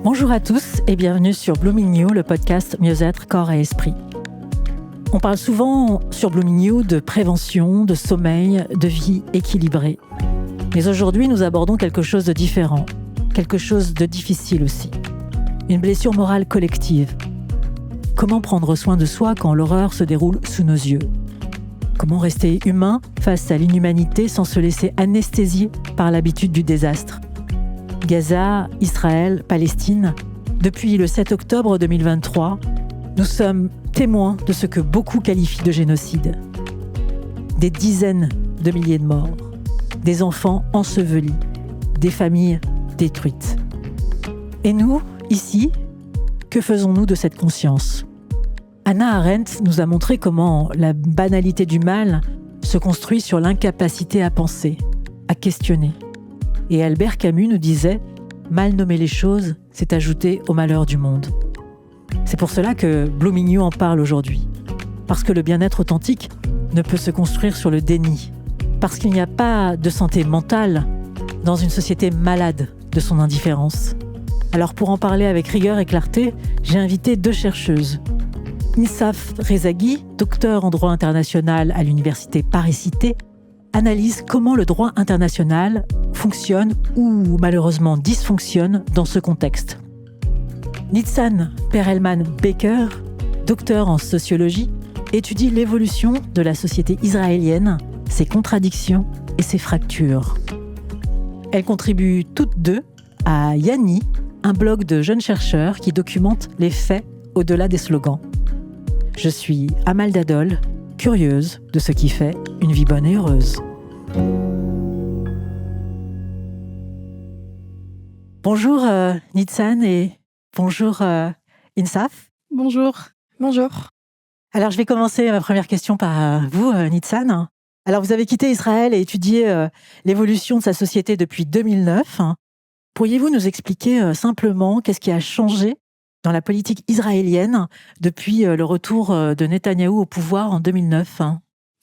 Bonjour à tous et bienvenue sur Blooming New, le podcast Mieux-être, corps et esprit. On parle souvent sur Blooming New de prévention, de sommeil, de vie équilibrée. Mais aujourd'hui, nous abordons quelque chose de différent, quelque chose de difficile aussi. Une blessure morale collective. Comment prendre soin de soi quand l'horreur se déroule sous nos yeux ? Comment rester humain face à l'inhumanité sans se laisser anesthésier par l'habitude du désastre ? Gaza, Israël, Palestine, depuis le 7 octobre 2023, nous sommes témoins de ce que beaucoup qualifient de génocide. Des dizaines de milliers de morts, des enfants ensevelis, des familles détruites. Et nous, ici, que faisons-nous de cette conscience ? Hannah Arendt nous a montré comment la banalité du mal se construit sur l'incapacité à penser, à questionner. Et Albert Camus nous disait « Mal nommer les choses, c'est ajouter au malheur du monde ». C'est pour cela que Blooming New en parle aujourd'hui. Parce que le bien-être authentique ne peut se construire sur le déni. Parce qu'il n'y a pas de santé mentale dans une société malade de son indifférence. Alors pour en parler avec rigueur et clarté, j'ai invité deux chercheuses. Insaf Rezaghi, docteur en droit international à l'université Paris-Cité, analyse comment le droit international fonctionne ou malheureusement dysfonctionne dans ce contexte. Nitzan Perelman-Becker, docteur en sociologie, étudie l'évolution de la société israélienne, ses contradictions et ses fractures. Elles contribuent toutes deux à Yanni, un blog de jeunes chercheurs qui documente les faits au-delà des slogans. Je suis Amal Dadol, curieuse de ce qui fait une vie bonne et heureuse. Bonjour Nitzan et bonjour Insaf. Bonjour. Bonjour. Alors je vais commencer ma première question par vous Nitzan. Alors vous avez quitté Israël et étudié l'évolution de sa société depuis 2009. Pourriez-vous nous expliquer simplement qu'est-ce qui a changé dans la politique israélienne depuis le retour de Netanyahou au pouvoir en 2009 ?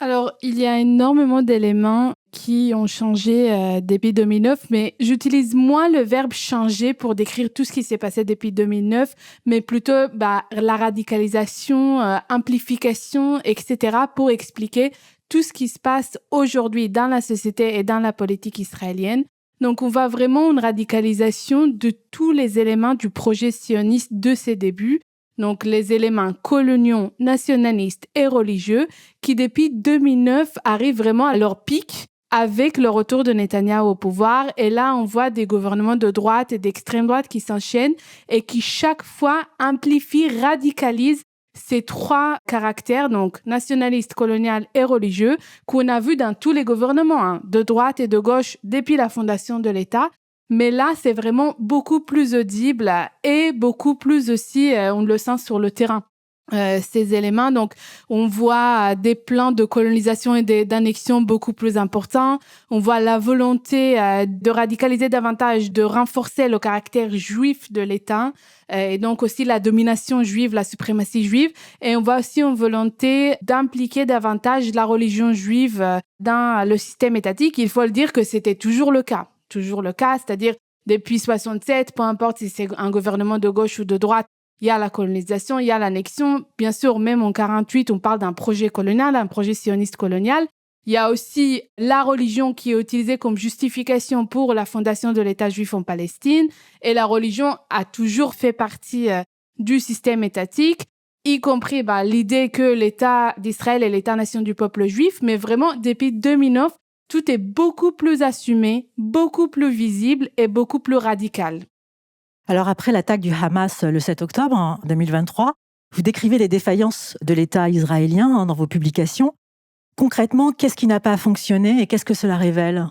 Alors, il y a énormément d'éléments qui ont changé depuis 2009, mais j'utilise moins le verbe « changer » pour décrire tout ce qui s'est passé depuis 2009, mais plutôt la radicalisation, amplification, etc. pour expliquer tout ce qui se passe aujourd'hui dans la société et dans la politique israélienne. Donc, on voit vraiment une radicalisation de tous les éléments du projet sioniste de ses débuts. Donc, les éléments coloniaux, nationalistes et religieux qui, depuis 2009, arrivent vraiment à leur pic avec le retour de Netanyahou au pouvoir. Et là, on voit des gouvernements de droite et d'extrême droite qui s'enchaînent et qui, chaque fois, amplifient, radicalisent ces trois caractères, donc nationaliste, colonial et religieux, qu'on a vu dans tous les gouvernements, de droite et de gauche, depuis la fondation de l'État. Mais là, c'est vraiment beaucoup plus audible et beaucoup plus aussi, on le sent sur le terrain. Ces éléments, donc on voit des plans de colonisation et d'annexion beaucoup plus importants. On voit la volonté de radicaliser davantage, de renforcer le caractère juif de l'État et donc aussi la domination juive, la suprématie juive. Et on voit aussi une volonté d'impliquer davantage la religion juive dans le système étatique. Il faut le dire que c'était toujours le cas, c'est-à-dire depuis 67, peu importe si c'est un gouvernement de gauche ou de droite, il y a la colonisation, il y a l'annexion. Bien sûr, même en 48, on parle d'un projet colonial, un projet sioniste colonial. Il y a aussi la religion qui est utilisée comme justification pour la fondation de l'État juif en Palestine. Et la religion a toujours fait partie du système étatique, y compris l'idée que l'État d'Israël est l'État-nation du peuple juif. Mais vraiment, depuis 2009, tout est beaucoup plus assumé, beaucoup plus visible et beaucoup plus radical. Alors après l'attaque du Hamas le 7 octobre 2023, vous décrivez les défaillances de l'État israélien dans vos publications. Concrètement, qu'est-ce qui n'a pas fonctionné et qu'est-ce que cela révèle ?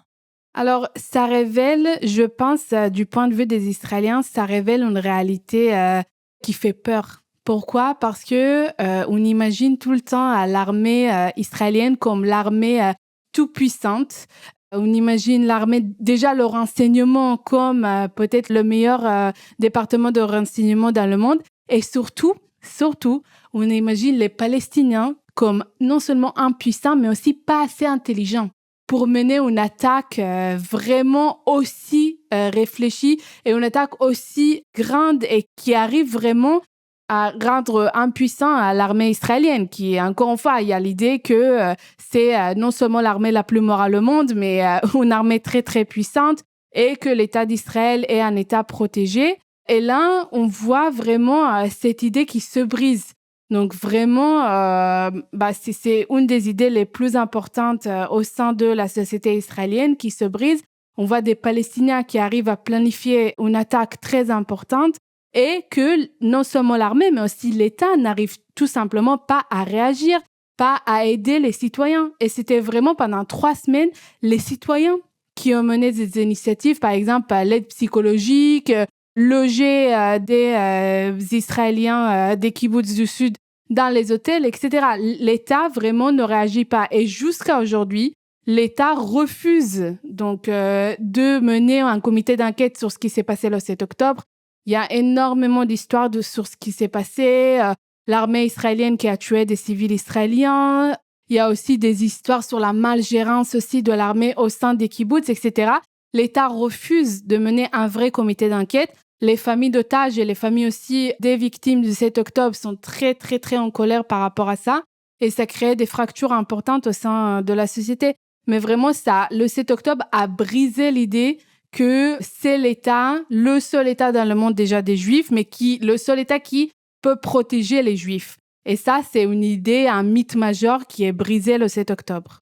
Alors, ça révèle, je pense, du point de vue des Israéliens, ça révèle une réalité qui fait peur. Pourquoi ? Parce que on imagine tout le temps l'armée israélienne comme l'armée tout-puissante. On imagine l'armée, déjà le renseignement comme peut-être le meilleur département de renseignement dans le monde. Et surtout, on imagine les Palestiniens comme non seulement impuissants, mais aussi pas assez intelligents pour mener une attaque vraiment aussi réfléchie et une attaque aussi grande et qui arrive vraiment à rendre impuissant à l'armée israélienne, qui, encore une fois, il y a l'idée que c'est non seulement l'armée la plus morale au monde, mais une armée très, très puissante et que l'État d'Israël est un État protégé. Et là, on voit vraiment cette idée qui se brise. Donc vraiment, c'est une des idées les plus importantes au sein de la société israélienne qui se brise. On voit des Palestiniens qui arrivent à planifier une attaque très importante et que non seulement l'armée, mais aussi l'État n'arrive tout simplement pas à réagir, pas à aider les citoyens. Et c'était vraiment pendant 3 semaines, les citoyens qui ont mené des initiatives, par exemple l'aide psychologique, loger des Israéliens des kibbutz du Sud dans les hôtels, etc. L'État vraiment ne réagit pas. Et jusqu'à aujourd'hui, l'État refuse donc de mener un comité d'enquête sur ce qui s'est passé le 7 octobre. Il y a énormément d'histoires sur ce qui s'est passé. L'armée israélienne qui a tué des civils israéliens. Il y a aussi des histoires sur la malgérance aussi de l'armée au sein des kibbutz, etc. L'État refuse de mener un vrai comité d'enquête. Les familles d'otages et les familles aussi des victimes du 7 octobre sont très, très, très en colère par rapport à ça. Et ça crée des fractures importantes au sein de la société. Mais vraiment, le 7 octobre a brisé l'idée que c'est l'État, le seul État dans le monde déjà des Juifs, mais le seul État qui peut protéger les Juifs. Et ça, c'est une idée, un mythe majeur qui est brisé le 7 octobre.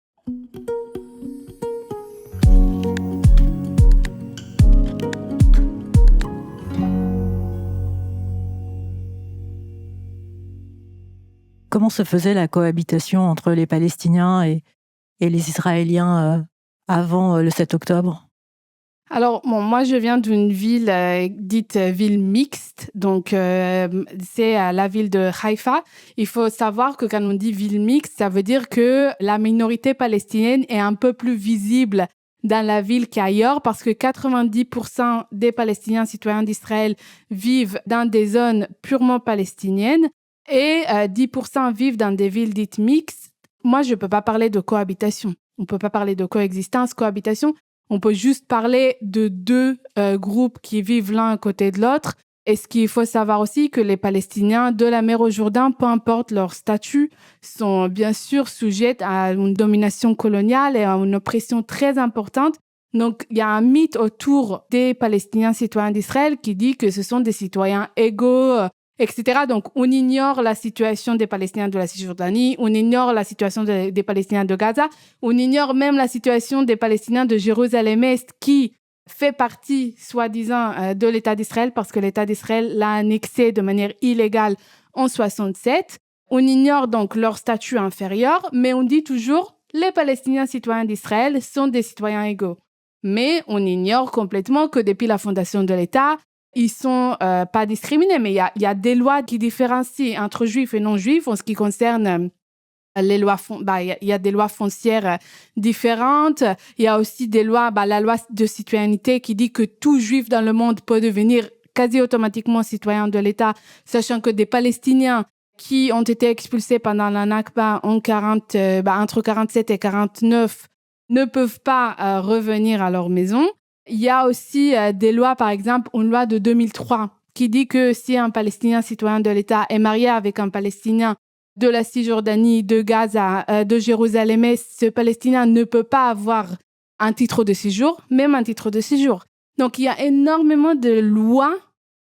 Comment se faisait la cohabitation entre les Palestiniens et les Israéliens avant le 7 octobre ? Alors, moi, je viens d'une ville dite ville mixte, donc c'est la ville de Haïfa. Il faut savoir que quand on dit ville mixte, ça veut dire que la minorité palestinienne est un peu plus visible dans la ville qu'ailleurs parce que 90% des Palestiniens citoyens d'Israël vivent dans des zones purement palestiniennes et 10% vivent dans des villes dites mixtes. Moi, je ne peux pas parler de cohabitation. On ne peut pas parler de coexistence, cohabitation. On peut juste parler de 2 groupes qui vivent l'un à côté de l'autre. Et ce qu'il faut savoir aussi, que les Palestiniens de la mer au Jourdain, peu importe leur statut, sont bien sûr sujets à une domination coloniale et à une oppression très importante. Donc, il y a un mythe autour des Palestiniens citoyens d'Israël qui dit que ce sont des citoyens égaux, etc. Donc, on ignore la situation des Palestiniens de la Cisjordanie, on ignore la situation des Palestiniens de Gaza, on ignore même la situation des Palestiniens de Jérusalem-Est qui fait partie, soi-disant, de l'État d'Israël parce que l'État d'Israël l'a annexé de manière illégale en 1967. On ignore donc leur statut inférieur, mais on dit toujours les Palestiniens citoyens d'Israël sont des citoyens égaux. Mais on ignore complètement que depuis la fondation de l'État, ils sont pas discriminés, mais il y a des lois qui différencient entre juifs et non-juifs en ce qui concerne les lois. Il y a des lois foncières différentes. Il y a aussi des lois, la loi de citoyenneté qui dit que tout juif dans le monde peut devenir quasi automatiquement citoyen de l'État, sachant que des Palestiniens qui ont été expulsés pendant la Nakba entre 47 et 49 ne peuvent pas revenir à leur maison. Il y a aussi des lois, par exemple, une loi de 2003 qui dit que si un Palestinien citoyen de l'État est marié avec un Palestinien de la Cisjordanie, de Gaza, de Jérusalem-Est, ce Palestinien ne peut pas avoir un titre de séjour, même un titre de séjour. Donc, il y a énormément de lois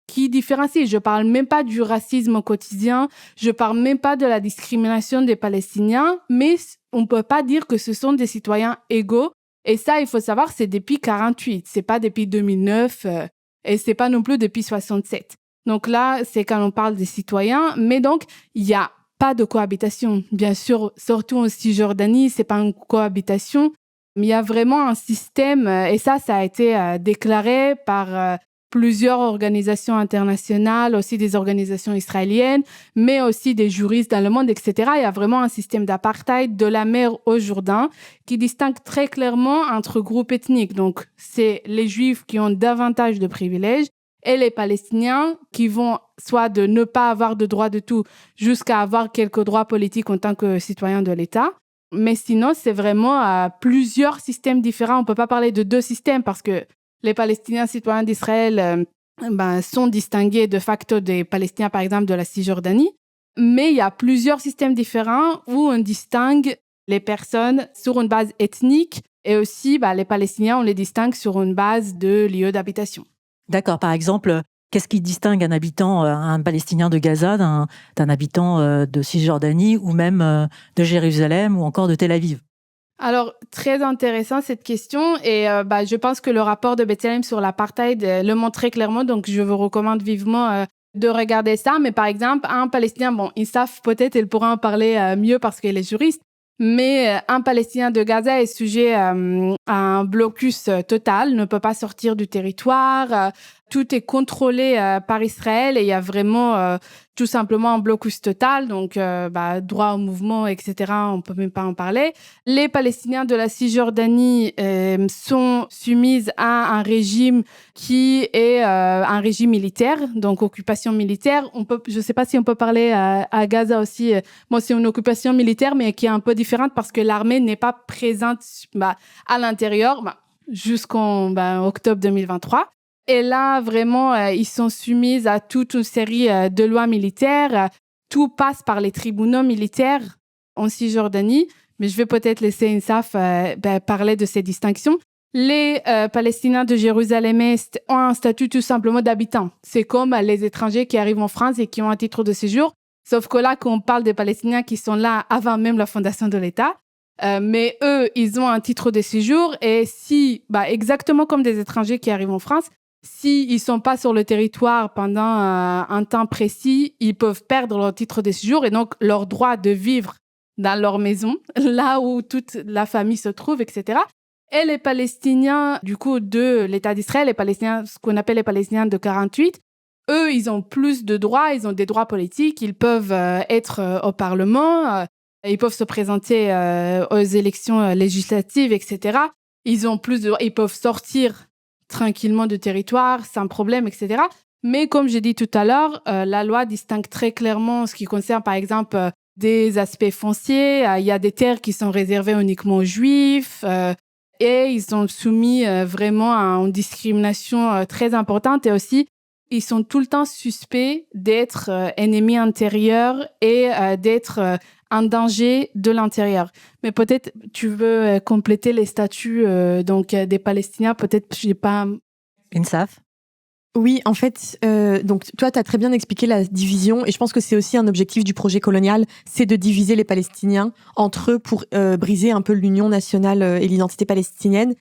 qui différencient. Je ne parle même pas du racisme au quotidien, je ne parle même pas de la discrimination des Palestiniens, mais on ne peut pas dire que ce sont des citoyens égaux. Et ça, il faut savoir, c'est depuis 1948, c'est pas depuis 2009 et c'est pas non plus depuis 1967. Donc là, c'est quand on parle des citoyens, mais donc il y a pas de cohabitation. Bien sûr, surtout en Cisjordanie, c'est pas une cohabitation, mais il y a vraiment un système et ça a été déclaré par plusieurs organisations internationales, aussi des organisations israéliennes, mais aussi des juristes dans le monde, etc. Il y a vraiment un système d'apartheid de la mer au Jourdain qui distingue très clairement entre groupes ethniques. Donc, c'est les Juifs qui ont davantage de privilèges et les Palestiniens qui vont soit de ne pas avoir de droits de tout jusqu'à avoir quelques droits politiques en tant que citoyens de l'État. Mais sinon, c'est vraiment plusieurs systèmes différents. On ne peut pas parler de 2 systèmes parce que les Palestiniens citoyens d'Israël sont distingués de facto des Palestiniens, par exemple, de la Cisjordanie. Mais il y a plusieurs systèmes différents où on distingue les personnes sur une base ethnique et aussi les Palestiniens, on les distingue sur une base de lieu d'habitation. D'accord. Par exemple, qu'est-ce qui distingue un Palestinien de Gaza d'un habitant de Cisjordanie ou même de Jérusalem ou encore de Tel Aviv? Alors, très intéressant cette question et je pense que le rapport de B'Tselem sur l'apartheid le montre très clairement, donc je vous recommande vivement de regarder ça. Mais par exemple, un Palestinien, ils savent peut-être, il pourra en parler mieux parce qu'il est juriste, mais un Palestinien de Gaza est sujet à un blocus total, ne peut pas sortir du territoire, tout est contrôlé par Israël et il y a vraiment tout simplement un blocus total, donc droit au mouvement, etc., on peut même pas en parler. Les Palestiniens de la Cisjordanie sont soumis à un régime qui est un régime militaire, donc occupation militaire. Je sais pas si on peut parler à Gaza aussi. Moi, c'est une occupation militaire, mais qui est un peu différente parce que l'armée n'est pas présente à l'intérieur jusqu'en octobre 2023. Et là, vraiment, ils sont soumis à toute une série de lois militaires. Tout passe par les tribunaux militaires en Cisjordanie. Mais je vais peut-être laisser Insaf parler de ces distinctions. Les Palestiniens de Jérusalem-Est ont un statut tout simplement d'habitants. C'est comme les étrangers qui arrivent en France et qui ont un titre de séjour. Sauf que là, quand on parle des Palestiniens qui sont là avant même la fondation de l'État, mais eux, ils ont un titre de séjour. Et si, exactement comme des étrangers qui arrivent en France, s'ils ne sont pas sur le territoire pendant un temps précis, ils peuvent perdre leur titre de séjour et donc leur droit de vivre dans leur maison, là où toute la famille se trouve, etc. Et les Palestiniens, du coup, de l'État d'Israël, les Palestiniens, ce qu'on appelle les Palestiniens de 48, eux, ils ont plus de droits, ils ont des droits politiques, ils peuvent être au Parlement, ils peuvent se présenter aux élections législatives, etc. Ils ont plus de droits, ils peuvent sortir tranquillement du territoire, sans problème, etc. Mais comme j'ai dit tout à l'heure, la loi distingue très clairement ce qui concerne, par exemple, des aspects fonciers. Il y a des terres qui sont réservées uniquement aux Juifs et ils sont soumis vraiment à une discrimination très importante. Et aussi, ils sont tout le temps suspects d'être ennemis intérieurs et d'être un danger de l'intérieur. Mais peut-être tu veux compléter les statuts des Palestiniens, peut-être je sais pas. Insaf? Oui, en fait, donc toi, tu as très bien expliqué la division et je pense que c'est aussi un objectif du projet colonial, c'est de diviser les Palestiniens entre eux pour briser un peu l'union nationale et l'identité palestinienne.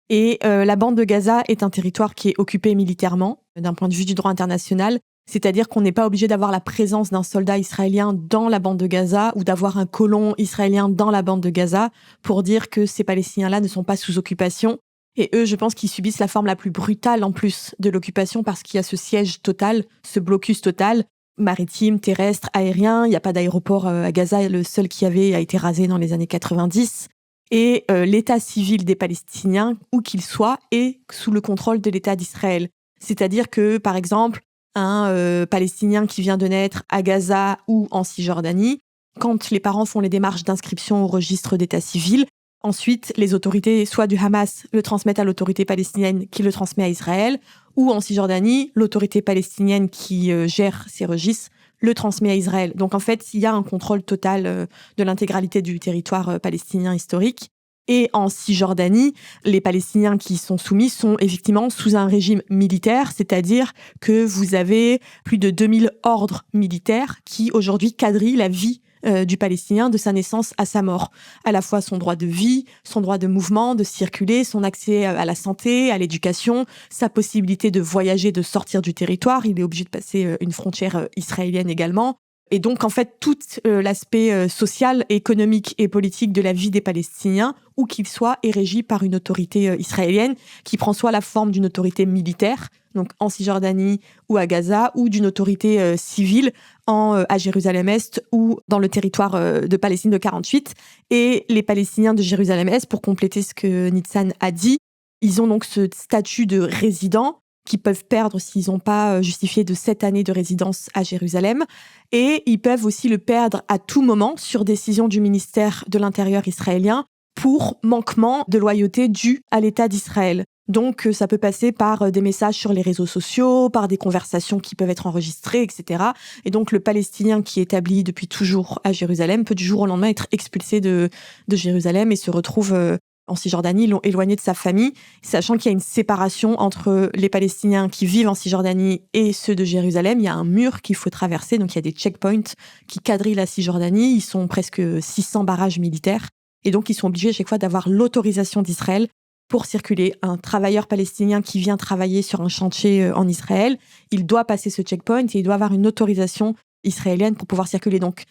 Et la bande de Gaza est un territoire qui est occupé militairement, d'un point de vue du droit international. C'est-à-dire qu'on n'est pas obligé d'avoir la présence d'un soldat israélien dans la bande de Gaza ou d'avoir un colon israélien dans la bande de Gaza pour dire que ces Palestiniens-là ne sont pas sous occupation. Et eux, je pense qu'ils subissent la forme la plus brutale en plus de l'occupation parce qu'il y a ce siège total, ce blocus total, maritime, terrestre, aérien. Il n'y a pas d'aéroport à Gaza, le seul qu'il y avait a été rasé dans les années 90. Et l'état civil des Palestiniens, où qu'il soit, est sous le contrôle de l'État d'Israël. C'est-à-dire que, par exemple, un Palestinien qui vient de naître à Gaza ou en Cisjordanie, quand les parents font les démarches d'inscription au registre d'état civil, ensuite les autorités, soit du Hamas, le transmettent à l'autorité palestinienne qui le transmet à Israël, ou en Cisjordanie, l'autorité palestinienne qui gère ces registres le transmet à Israël. Donc en fait, il y a un contrôle total de l'intégralité du territoire palestinien historique. Et en Cisjordanie, les Palestiniens qui sont soumis sont effectivement sous un régime militaire, c'est-à-dire que vous avez plus de 2000 ordres militaires qui aujourd'hui quadrillent la vie du Palestinien de sa naissance à sa mort. À la fois son droit de vie, son droit de mouvement, de circuler, son accès à la santé, à l'éducation, sa possibilité de voyager, de sortir du territoire. Il est obligé de passer une frontière israélienne également. Et donc, en fait, tout l'aspect social, économique et politique de la vie des Palestiniens, où qu'il soit, est régi par une autorité israélienne qui prend soit la forme d'une autorité militaire, donc en Cisjordanie ou à Gaza, ou d'une autorité civile à Jérusalem-Est ou dans le territoire de Palestine de 48. Et les Palestiniens de Jérusalem-Est, pour compléter ce que Nitsan a dit, ils ont donc ce statut de résident qu'ils peuvent perdre s'ils n'ont pas justifié de 7 années de résidence à Jérusalem. Et ils peuvent aussi le perdre à tout moment sur décision du ministère de l'Intérieur israélien pour manquement de loyauté dû à l'État d'Israël. Donc, ça peut passer par des messages sur les réseaux sociaux, par des conversations qui peuvent être enregistrées, etc. Et donc, le Palestinien qui est établi depuis toujours à Jérusalem peut du jour au lendemain être expulsé de Jérusalem et se retrouve en Cisjordanie, éloigné de sa famille, sachant qu'il y a une séparation entre les Palestiniens qui vivent en Cisjordanie et ceux de Jérusalem. Il y a un mur qu'il faut traverser, donc il y a des checkpoints qui quadrillent la Cisjordanie. Ils sont presque 600 barrages militaires. Et donc, ils sont obligés à chaque fois d'avoir l'autorisation d'Israël pour circuler. Un travailleur palestinien qui vient travailler sur un chantier en Israël, il doit passer ce checkpoint et il doit avoir une autorisation israélienne pour pouvoir circuler. Donc,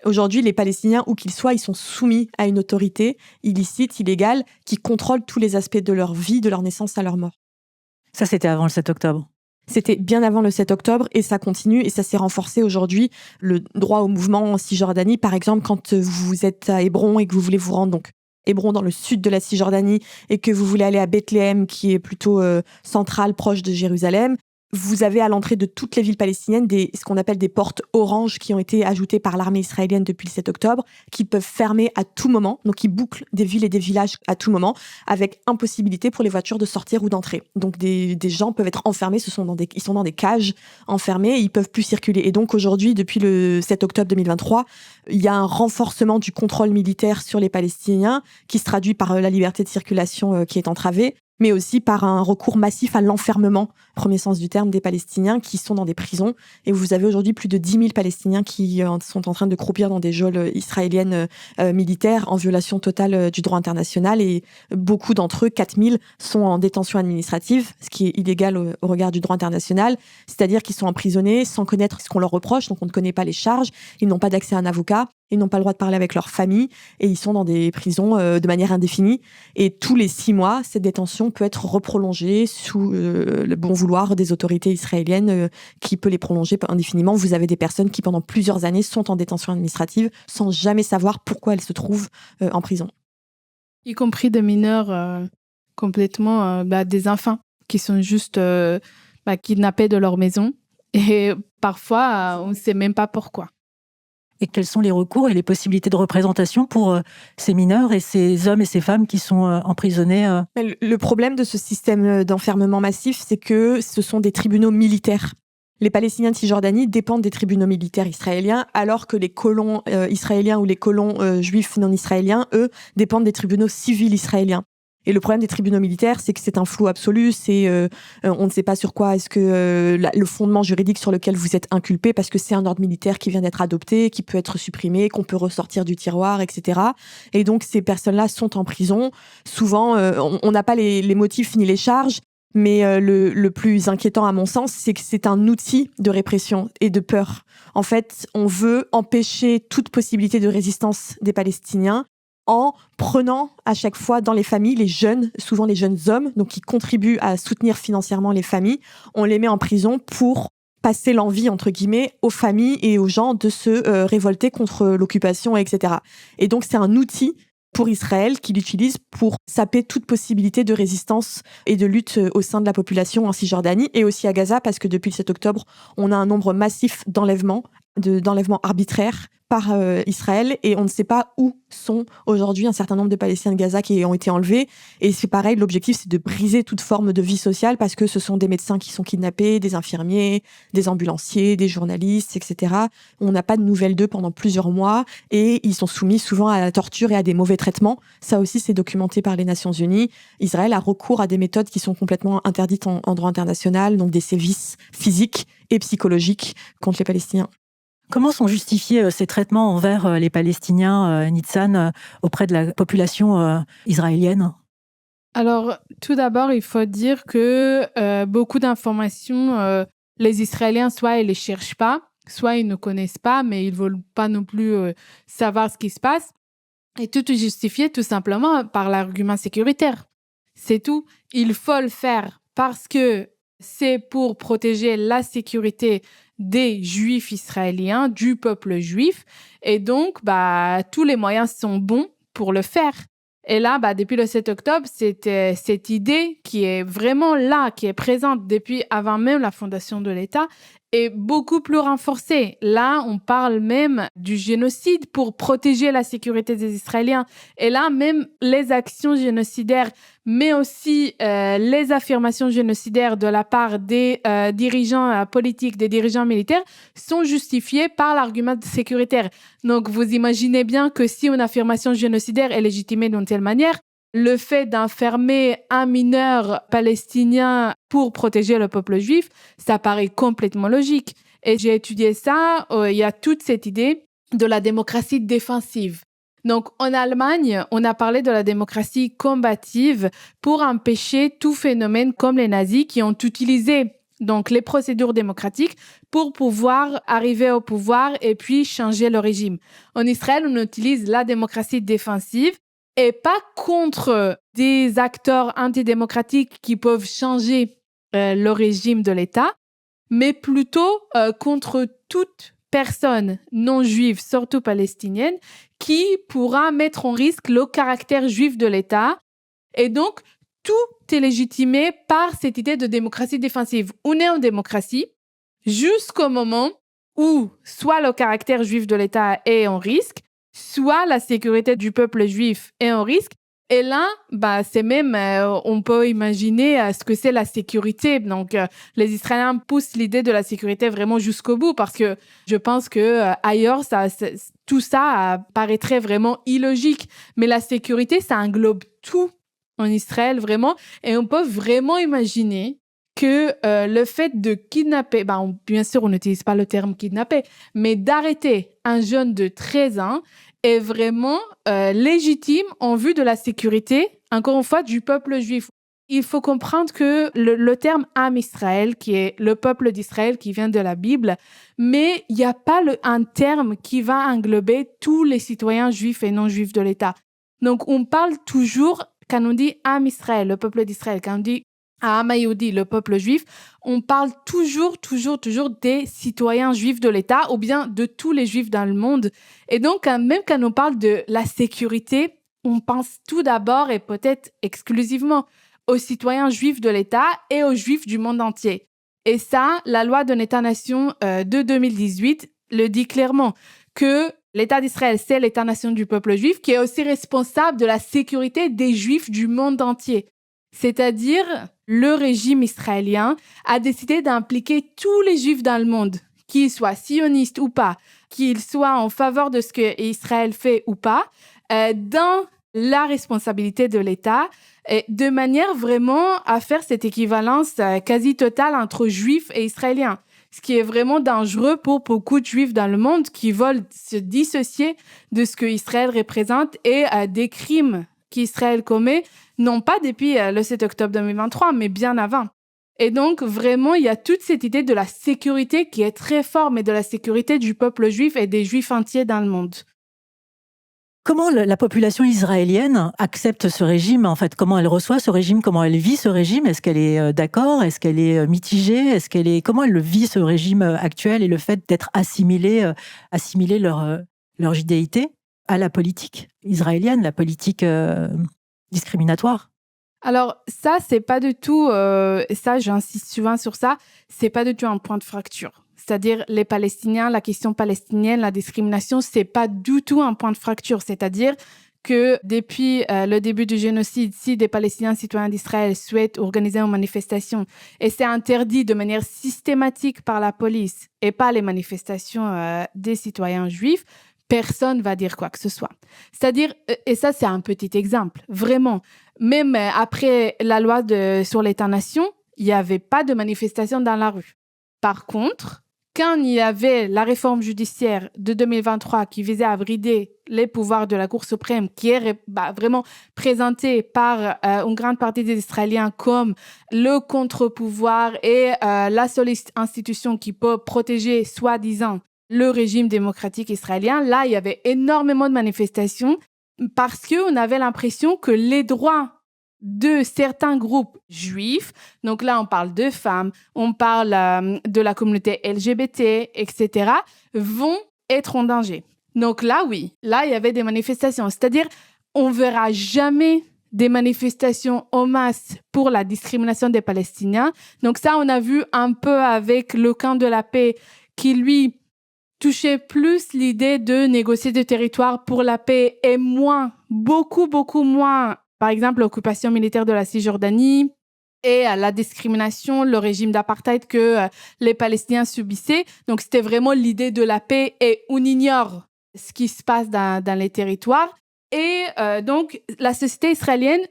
aujourd'hui, les Palestiniens, où qu'ils soient, ils sont soumis à une autorité illicite, illégale, qui contrôle tous les aspects de leur vie, de leur naissance à leur mort. Ça, c'était avant le 7 octobre. C'était bien avant le 7 octobre et ça continue et ça s'est renforcé aujourd'hui. Le droit au mouvement en Cisjordanie, par exemple, quand vous êtes à Hébron et que vous voulez vous rendre, donc Hébron dans le sud de la Cisjordanie, et que vous voulez aller à Bethléem, qui est plutôt centrale, proche de Jérusalem, vous avez à l'entrée de toutes les villes palestiniennes ce qu'on appelle des portes oranges qui ont été ajoutées par l'armée israélienne depuis le 7 octobre, qui peuvent fermer à tout moment, donc ils bouclent des villes et des villages à tout moment, avec impossibilité pour les voitures de sortir ou d'entrer. Donc des gens peuvent être enfermés, ils sont dans des cages enfermés, et ils peuvent plus circuler. Et donc aujourd'hui, depuis le 7 octobre 2023, il y a un renforcement du contrôle militaire sur les Palestiniens, qui se traduit par la liberté de circulation qui est entravée, mais aussi par un recours massif à l'enfermement, premier sens du terme, des Palestiniens qui sont dans des prisons. Et vous avez aujourd'hui plus de 10 000 Palestiniens qui sont en train de croupir dans des geôles israéliennes militaires en violation totale du droit international. Et beaucoup d'entre eux, 4 000, sont en détention administrative, ce qui est illégal au regard du droit international. C'est-à-dire qu'ils sont emprisonnés sans connaître ce qu'on leur reproche, donc on ne connaît pas les charges, ils n'ont pas d'accès à un avocat. Ils n'ont pas le droit de parler avec leur famille et ils sont dans des prisons de manière indéfinie. Et tous les 6 mois, cette détention peut être reprolongée sous le bon vouloir des autorités israéliennes qui peut les prolonger indéfiniment. Vous avez des personnes qui, pendant plusieurs années, sont en détention administrative sans jamais savoir pourquoi elles se trouvent en prison. Y compris des mineurs complètement des enfants qui sont juste kidnappés de leur maison. Et parfois, on ne sait même pas pourquoi. Et quels sont les recours et les possibilités de représentation pour ces mineurs et ces hommes et ces femmes qui sont emprisonnés Le problème de ce système d'enfermement massif, c'est que ce sont des tribunaux militaires. Les Palestiniens de Cisjordanie dépendent des tribunaux militaires israéliens, alors que les colons israéliens ou les colons juifs non israéliens, eux, dépendent des tribunaux civils israéliens. Et le problème des tribunaux militaires, c'est que c'est un flou absolu. On ne sait pas sur quoi est-ce que le fondement juridique sur lequel vous êtes inculpé, parce que c'est un ordre militaire qui vient d'être adopté, qui peut être supprimé, qu'on peut ressortir du tiroir, etc. Et donc ces personnes-là sont en prison. Souvent, on n'a pas les motifs ni les charges. Mais le plus inquiétant à mon sens, c'est que c'est un outil de répression et de peur. En fait, on veut empêcher toute possibilité de résistance des Palestiniens en prenant à chaque fois dans les familles les jeunes, souvent les jeunes hommes, donc qui contribuent à soutenir financièrement les familles. On les met en prison pour passer l'envie, entre guillemets, aux familles et aux gens de se révolter contre l'occupation, etc. Et donc c'est un outil pour Israël qu'il utilise pour saper toute possibilité de résistance et de lutte au sein de la population en Cisjordanie et aussi à Gaza, parce que depuis le 7 octobre, on a un nombre massif d'enlèvements arbitraires par Israël, et on ne sait pas où sont aujourd'hui un certain nombre de Palestiniens de Gaza qui ont été enlevés. Et c'est pareil, l'objectif, c'est de briser toute forme de vie sociale, parce que ce sont des médecins qui sont kidnappés, des infirmiers, des ambulanciers, des journalistes, etc. On n'a pas de nouvelles d'eux pendant plusieurs mois, et ils sont soumis souvent à la torture et à des mauvais traitements. Ça aussi, c'est documenté par les Nations Unies. Israël a recours à des méthodes qui sont complètement interdites en droit international, donc des sévices physiques et psychologiques contre les Palestiniens. Comment sont justifiés ces traitements envers les Palestiniens, Nitsan, auprès de la population israélienne ? Alors, tout d'abord, il faut dire que beaucoup d'informations, les Israéliens, soit ils les cherchent pas, soit ils ne connaissent pas, mais ils ne veulent pas non plus savoir ce qui se passe. Et tout est justifié tout simplement par l'argument sécuritaire. C'est tout. Il faut le faire parce que c'est pour protéger la sécurité des Juifs israéliens, du peuple juif. Et donc, tous les moyens sont bons pour le faire. Et là, depuis le 7 octobre, c'était cette idée qui est vraiment là, qui est présente depuis avant même la fondation de l'État, est beaucoup plus renforcée. Là, on parle même du génocide pour protéger la sécurité des Israéliens. Et là, même les actions génocidaires, mais aussi les affirmations génocidaires de la part des dirigeants politiques, des dirigeants militaires, sont justifiées par l'argument sécuritaire. Donc, vous imaginez bien que si une affirmation génocidaire est légitimée d'une telle manière, le fait d'enfermer un mineur palestinien pour protéger le peuple juif, ça paraît complètement logique. Et j'ai étudié ça, il y a toute cette idée de la démocratie défensive. Donc, en Allemagne, on a parlé de la démocratie combative pour empêcher tout phénomène comme les nazis qui ont utilisé donc les procédures démocratiques pour pouvoir arriver au pouvoir et puis changer le régime. En Israël, on utilise la démocratie défensive et pas contre des acteurs antidémocratiques qui peuvent changer le régime de l'État, mais plutôt contre toute personne non juive, surtout palestinienne, qui pourra mettre en risque le caractère juif de l'État. Et donc, tout est légitimé par cette idée de démocratie défensive. On est en démocratie jusqu'au moment où soit le caractère juif de l'État est en risque, soit la sécurité du peuple juif est en risque. Et là, c'est même, on peut imaginer ce que c'est la sécurité. Donc, les Israéliens poussent l'idée de la sécurité vraiment jusqu'au bout parce que je pense que ailleurs, tout ça paraîtrait vraiment illogique. Mais la sécurité, ça englobe tout en Israël, vraiment. Et on peut vraiment imaginer que le fait de kidnapper, bien sûr, on n'utilise pas le terme kidnapper, mais d'arrêter un jeune de 13 ans est vraiment légitime en vue de la sécurité, encore une fois, du peuple juif. Il faut comprendre que le terme « Am Israël », qui est le peuple d'Israël qui vient de la Bible, mais il n'y a pas un terme qui va englober tous les citoyens juifs et non juifs de l'État. Donc, on parle toujours, quand on dit « Am Israël », le peuple d'Israël, quand on dit Am Yehudi, le peuple juif, on parle toujours des citoyens juifs de l'État ou bien de tous les juifs dans le monde. Et donc, même quand on parle de la sécurité, on pense tout d'abord et peut-être exclusivement aux citoyens juifs de l'État et aux juifs du monde entier. Et ça, la loi d'un État-nation de 2018 le dit clairement, que l'État d'Israël, c'est l'État-nation du peuple juif qui est aussi responsable de la sécurité des juifs du monde entier. C'est-à-dire, le régime israélien a décidé d'impliquer tous les juifs dans le monde, qu'ils soient sionistes ou pas, qu'ils soient en faveur de ce que Israël fait ou pas, dans la responsabilité de l'État, de manière vraiment à faire cette équivalence quasi totale entre juifs et israéliens. Ce qui est vraiment dangereux pour beaucoup de juifs dans le monde qui veulent se dissocier de ce que Israël représente et des crimes qu'Israël commet, non pas depuis le 7 octobre 2023, mais bien avant. Et donc, vraiment, il y a toute cette idée de la sécurité qui est très forte, mais de la sécurité du peuple juif et des juifs entiers dans le monde. Comment la population israélienne accepte ce régime? En fait, comment elle reçoit ce régime? Comment elle vit ce régime? Est-ce qu'elle est d'accord? Est-ce qu'elle est mitigée? Comment elle le vit, ce régime actuel, et le fait d'être assimiler leur judéité à la politique israélienne, la politique discriminatoire? Alors ça, c'est pas du tout, ça j'insiste souvent sur ça, c'est pas du tout un point de fracture. C'est-à-dire les Palestiniens, la question palestinienne, la discrimination, c'est pas du tout un point de fracture. C'est-à-dire que depuis le début du génocide, si des Palestiniens citoyens d'Israël souhaitent organiser une manifestation et c'est interdit de manière systématique par la police et pas les manifestations des citoyens juifs, personne va dire quoi que ce soit. C'est-à-dire, et ça c'est un petit exemple, vraiment, même après la loi sur l'État-nation, il n'y avait pas de manifestation dans la rue. Par contre, quand il y avait la réforme judiciaire de 2023 qui visait à brider les pouvoirs de la Cour suprême, qui est vraiment présentée par une grande partie des Israéliens comme le contre-pouvoir et la seule institution qui peut protéger, soi-disant, le régime démocratique israélien, là, il y avait énormément de manifestations parce qu'on avait l'impression que les droits de certains groupes juifs, donc là on parle de femmes, on parle de la communauté LGBT, etc., vont être en danger. Donc là, oui, là il y avait des manifestations. C'est-à-dire, on verra jamais des manifestations en masse pour la discrimination des Palestiniens. Donc ça, on a vu un peu avec le camp de la paix qui, lui, touchait plus l'idée de négocier des territoires pour la paix et moins, beaucoup moins, par exemple, l'occupation militaire de la Cisjordanie et la discrimination, le régime d'apartheid que les Palestiniens subissaient. Donc, c'était vraiment l'idée de la paix et on ignore ce qui se passe dans les territoires. Et donc, la société israélienne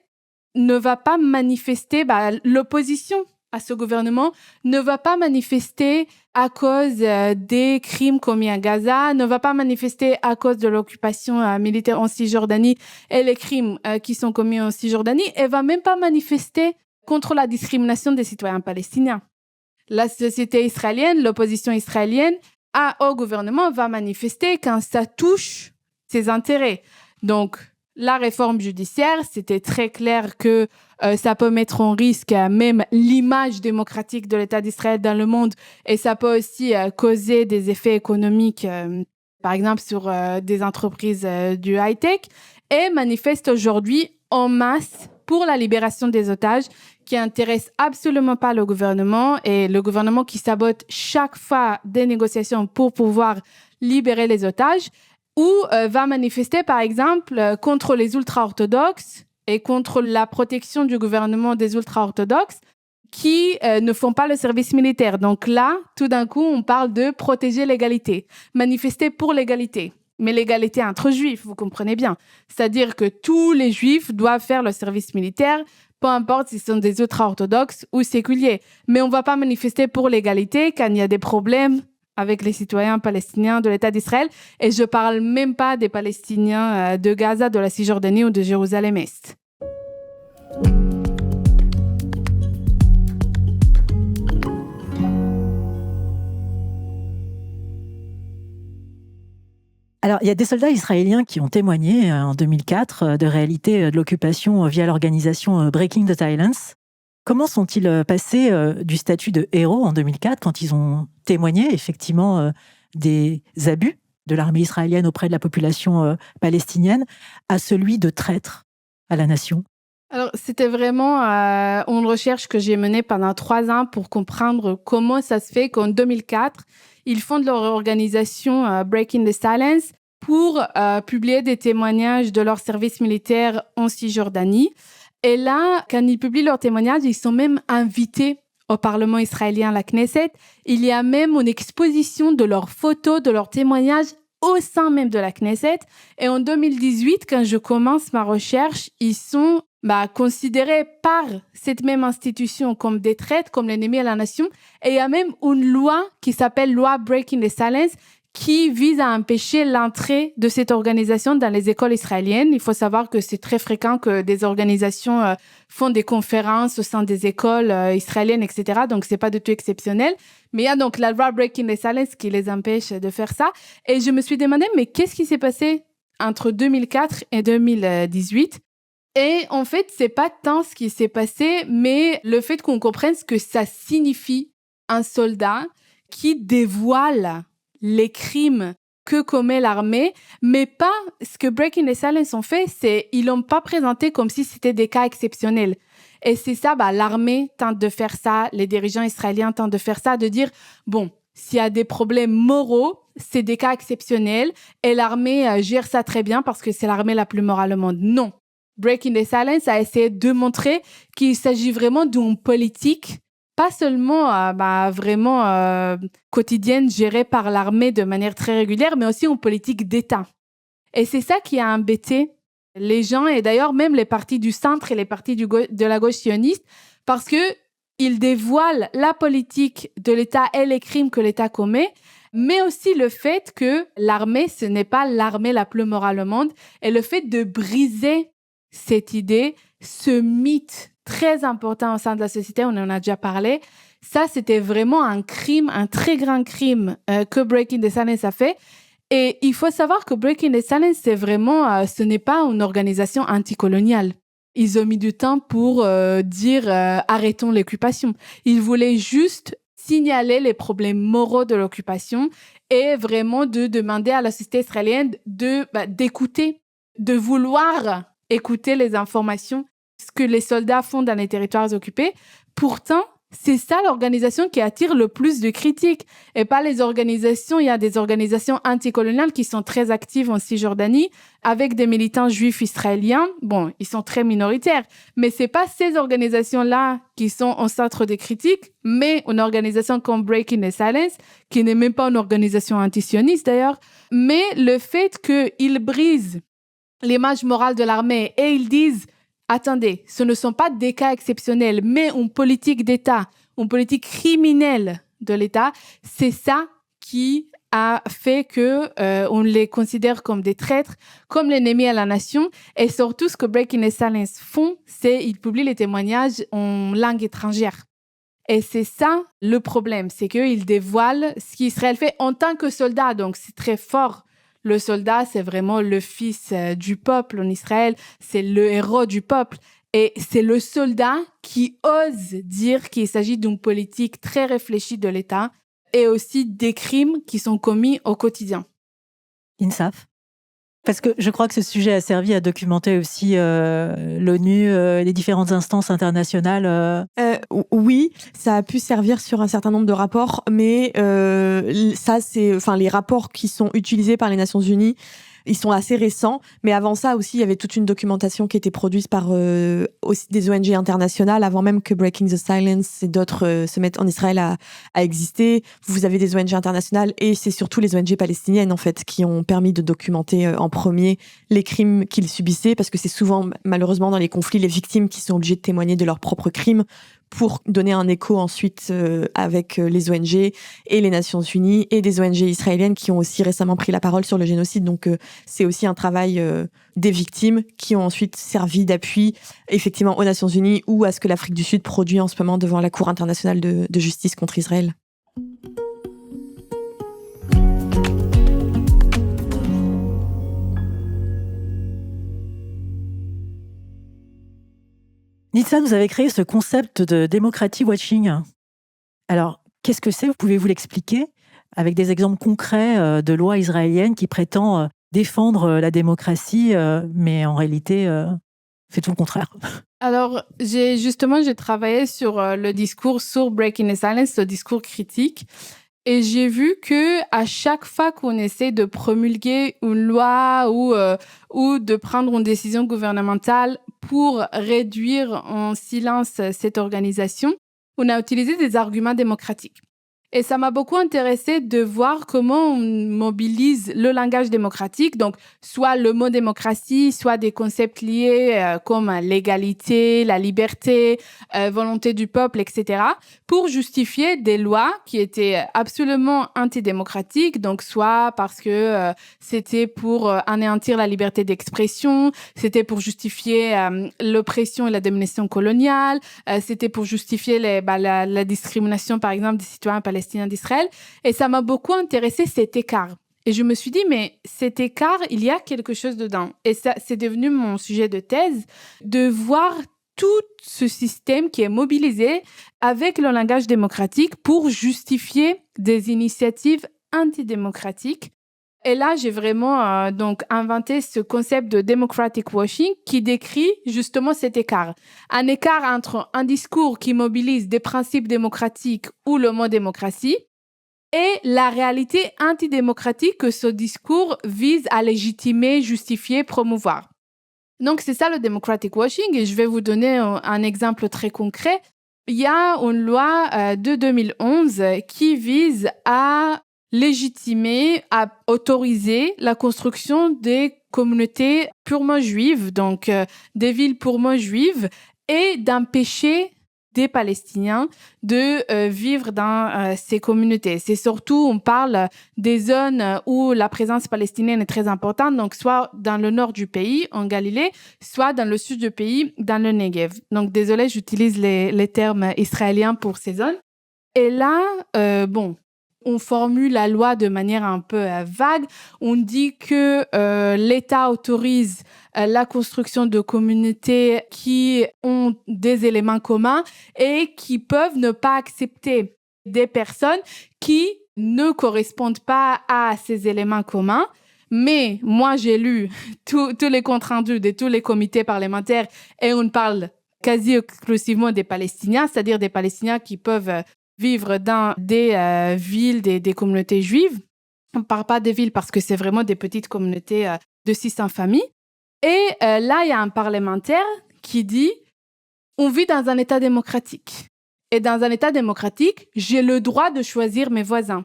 ne va pas manifester, l'opposition à ce gouvernement ne va pas manifester à cause des crimes commis à Gaza, ne va pas manifester à cause de l'occupation militaire en Cisjordanie et les crimes qui sont commis en Cisjordanie, et va même pas manifester contre la discrimination des citoyens palestiniens. La société israélienne, l'opposition israélienne au gouvernement va manifester quand ça touche ses intérêts. Donc, la réforme judiciaire, c'était très clair que ça peut mettre en risque même l'image démocratique de l'État d'Israël dans le monde, et ça peut aussi causer des effets économiques, par exemple sur des entreprises du high-tech, et manifeste aujourd'hui en masse pour la libération des otages, qui intéresse absolument pas le gouvernement, et le gouvernement qui sabote chaque fois des négociations pour pouvoir libérer les otages, ou va manifester, par exemple, contre les ultra-orthodoxes et contre la protection du gouvernement des ultra-orthodoxes qui ne font pas le service militaire. Donc là, tout d'un coup, on parle de protéger l'égalité, manifester pour l'égalité. Mais l'égalité entre juifs, vous comprenez bien. C'est-à-dire que tous les juifs doivent faire le service militaire, peu importe s'ils sont des ultra-orthodoxes ou séculiers. Mais on ne va pas manifester pour l'égalité quand il y a des problèmes avec les citoyens palestiniens de l'État d'Israël. Et je ne parle même pas des Palestiniens de Gaza, de la Cisjordanie ou de Jérusalem-Est. Alors, il y a des soldats israéliens qui ont témoigné en 2004 de réalité de l'occupation via l'organisation Breaking the Silence. Comment sont-ils passés du statut de héros en 2004, quand ils ont témoigné effectivement des abus de l'armée israélienne auprès de la population palestinienne, à celui de traître à la nation? Alors, c'était vraiment une recherche que j'ai menée pendant 3 ans pour comprendre comment ça se fait qu'en 2004, ils fondent leur organisation Breaking the Silence pour publier des témoignages de leur service militaire en Cisjordanie. Et là, quand ils publient leurs témoignages, ils sont même invités au Parlement israélien, la Knesset. Il y a même une exposition de leurs photos, de leurs témoignages au sein même de la Knesset. Et en 2018, quand je commence ma recherche, ils sont considérés par cette même institution comme des traîtres, comme l'ennemi à la nation. Et il y a même une loi qui s'appelle loi Breaking the Silence, qui vise à empêcher l'entrée de cette organisation dans les écoles israéliennes. Il faut savoir que c'est très fréquent que des organisations font des conférences au sein des écoles israéliennes, etc. Donc, c'est pas du tout exceptionnel. Mais il y a donc la loi Breaking the Silence qui les empêche de faire ça. Et je me suis demandé, mais qu'est-ce qui s'est passé entre 2004 et 2018? Et en fait, c'est pas tant ce qui s'est passé, mais le fait qu'on comprenne ce que ça signifie un soldat qui dévoile les crimes que commet l'armée, mais pas ce que Breaking the Silence ont fait, c'est ils l'ont pas présenté comme si c'était des cas exceptionnels. Et c'est ça, l'armée tente de faire ça, les dirigeants israéliens tentent de faire ça, de dire, bon, s'il y a des problèmes moraux, c'est des cas exceptionnels, et l'armée gère ça très bien parce que c'est l'armée la plus morale au monde. Non. Breaking the Silence a essayé de montrer qu'il s'agit vraiment d'une politique pas seulement vraiment quotidienne, gérée par l'armée de manière très régulière, mais aussi une politique d'État. Et c'est ça qui a embêté les gens, et d'ailleurs même les partis du centre et les partis de la gauche sioniste, parce qu'ils dévoilent la politique de l'État et les crimes que l'État commet, mais aussi le fait que l'armée, ce n'est pas l'armée la plus morale au monde, et le fait de briser cette idée, ce mythe très important au sein de la société, on en a déjà parlé. Ça, c'était vraiment un crime, un très grand crime que Breaking the Silence a fait. Et il faut savoir que Breaking the Silence, c'est vraiment, ce n'est pas une organisation anticoloniale. Ils ont mis du temps pour dire arrêtons l'occupation. Ils voulaient juste signaler les problèmes moraux de l'occupation et vraiment de demander à la société israélienne d'écouter, de vouloir écouter les informations, ce que les soldats font dans les territoires occupés. Pourtant, c'est ça l'organisation qui attire le plus de critiques et pas les organisations. Il y a des organisations anticoloniales qui sont très actives en Cisjordanie avec des militants juifs israéliens. Bon, ils sont très minoritaires, mais c'est pas ces organisations-là qui sont au centre des critiques, mais une organisation comme Breaking the Silence, qui n'est même pas une organisation antisioniste d'ailleurs, mais le fait qu'ils brisent l'image morale de l'armée et ils disent attendez, ce ne sont pas des cas exceptionnels, mais une politique d'État, une politique criminelle de l'État, c'est ça qui a fait qu'on les considère comme des traîtres, comme l'ennemi à la nation. Et surtout, ce que Breaking the Silence font, c'est qu'ils publient les témoignages en langue étrangère. Et c'est ça le problème, c'est qu'ils dévoilent ce qu'Israël fait en tant que soldat. Donc, c'est très fort. Le soldat, c'est vraiment le fils du peuple en Israël, c'est le héros du peuple. Et c'est le soldat qui ose dire qu'il s'agit d'une politique très réfléchie de l'État et aussi des crimes qui sont commis au quotidien. INSAF. Parce que je crois que ce sujet a servi à documenter aussi l'ONU, les différentes instances internationales. Oui, ça a pu servir sur un certain nombre de rapports, mais ça, les rapports qui sont utilisés par les Nations Unies, ils sont assez récents. Mais avant ça aussi, il y avait toute une documentation qui était produite par aussi des ONG internationales, avant même que Breaking the Silence et d'autres se mettent en Israël à exister. Vous avez des ONG internationales et c'est surtout les ONG palestiniennes en fait qui ont permis de documenter en premier les crimes qu'ils subissaient, parce que c'est souvent malheureusement dans les conflits les victimes qui sont obligées de témoigner de leurs propres crimes pour donner un écho ensuite avec les ONG et les Nations Unies et des ONG israéliennes qui ont aussi récemment pris la parole sur le génocide. Donc c'est aussi un travail des victimes qui ont ensuite servi d'appui effectivement aux Nations Unies ou à ce que l'Afrique du Sud produit en ce moment devant la Cour internationale de justice contre Israël. Nitza, vous avez créé ce concept de democracy watching. Alors, qu'est-ce que c'est ? Pouvez-vous l'expliquer avec des exemples concrets de lois israéliennes qui prétendent défendre la démocratie, mais en réalité fait tout le contraire ? Alors, j'ai travaillé sur le discours sur Breaking the Silence, le discours critique. Et j'ai vu que à chaque fois qu'on essaie de promulguer une loi ou de prendre une décision gouvernementale pour réduire en silence cette organisation, on a utilisé des arguments démocratiques. Et ça m'a beaucoup intéressée de voir comment on mobilise le langage démocratique, donc soit le mot démocratie, soit des concepts liés comme l'égalité, la liberté, volonté du peuple, etc., pour justifier des lois qui étaient absolument antidémocratiques, donc soit parce que c'était pour anéantir la liberté d'expression, c'était pour justifier l'oppression et la domination coloniale, c'était pour justifier la discrimination, par exemple, des citoyens palestiniens d'Israël. Et ça m'a beaucoup intéressé cet écart. Et je me suis dit, mais cet écart, il y a quelque chose dedans. Et ça, c'est devenu mon sujet de thèse, de voir tout ce système qui est mobilisé avec le langage démocratique pour justifier des initiatives antidémocratiques. Et là, j'ai vraiment donc inventé ce concept de democratic washing qui décrit justement cet écart. Un écart entre un discours qui mobilise des principes démocratiques ou le mot démocratie et la réalité antidémocratique que ce discours vise à légitimer, justifier, promouvoir. Donc, c'est ça le democratic washing et je vais vous donner un exemple très concret. Il y a une loi de 2011 qui vise à légitimer, à autoriser la construction des communautés purement juives, donc des villes purement juives, et d'empêcher des Palestiniens de vivre dans ces communautés. C'est surtout, on parle des zones où la présence palestinienne est très importante, donc soit dans le nord du pays, en Galilée, soit dans le sud du pays, dans le Negev. Donc, désolée, j'utilise les termes israéliens pour ces zones. Et là, on formule la loi de manière un peu vague. On dit que l'État autorise la construction de communautés qui ont des éléments communs et qui peuvent ne pas accepter des personnes qui ne correspondent pas à ces éléments communs. Mais moi, j'ai lu tous les comptes rendus de tous les comités parlementaires et on parle quasi exclusivement des Palestiniens, c'est-à-dire des Palestiniens qui peuvent vivre dans des villes, des communautés juives. On ne parle pas des villes parce que c'est vraiment des petites communautés de 600 familles. Et là, il y a un parlementaire qui dit « On vit dans un État démocratique. Et dans un État démocratique, j'ai le droit de choisir mes voisins.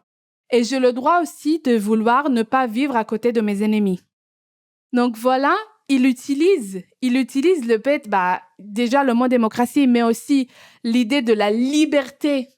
Et j'ai le droit aussi de vouloir ne pas vivre à côté de mes ennemis. » Donc voilà, il utilise le fait, déjà le mot démocratie, mais aussi l'idée de la liberté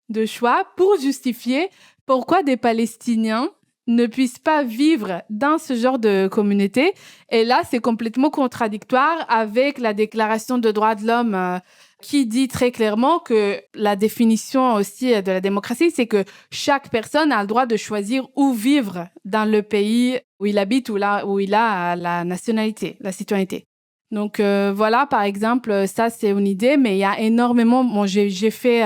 de choix pour justifier pourquoi des Palestiniens ne puissent pas vivre dans ce genre de communauté. Et là, c'est complètement contradictoire avec la Déclaration des droits de l'homme qui dit très clairement que la définition aussi de la démocratie, c'est que chaque personne a le droit de choisir où vivre dans le pays où il habite ou là où il a la nationalité, la citoyenneté. Donc voilà, par exemple, ça c'est une idée, mais il y a énormément, j'ai fait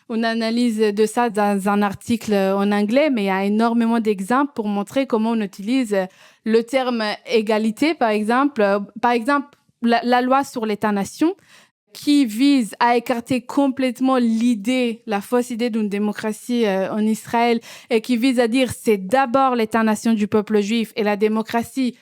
une analyse de ça dans un article en anglais, mais il y a énormément d'exemples pour montrer comment on utilise le terme égalité, par exemple. Par exemple, la loi sur l'État-nation qui vise à écarter complètement la fausse idée d'une démocratie en Israël et qui vise à dire c'est d'abord l'État-nation du peuple juif et la démocratie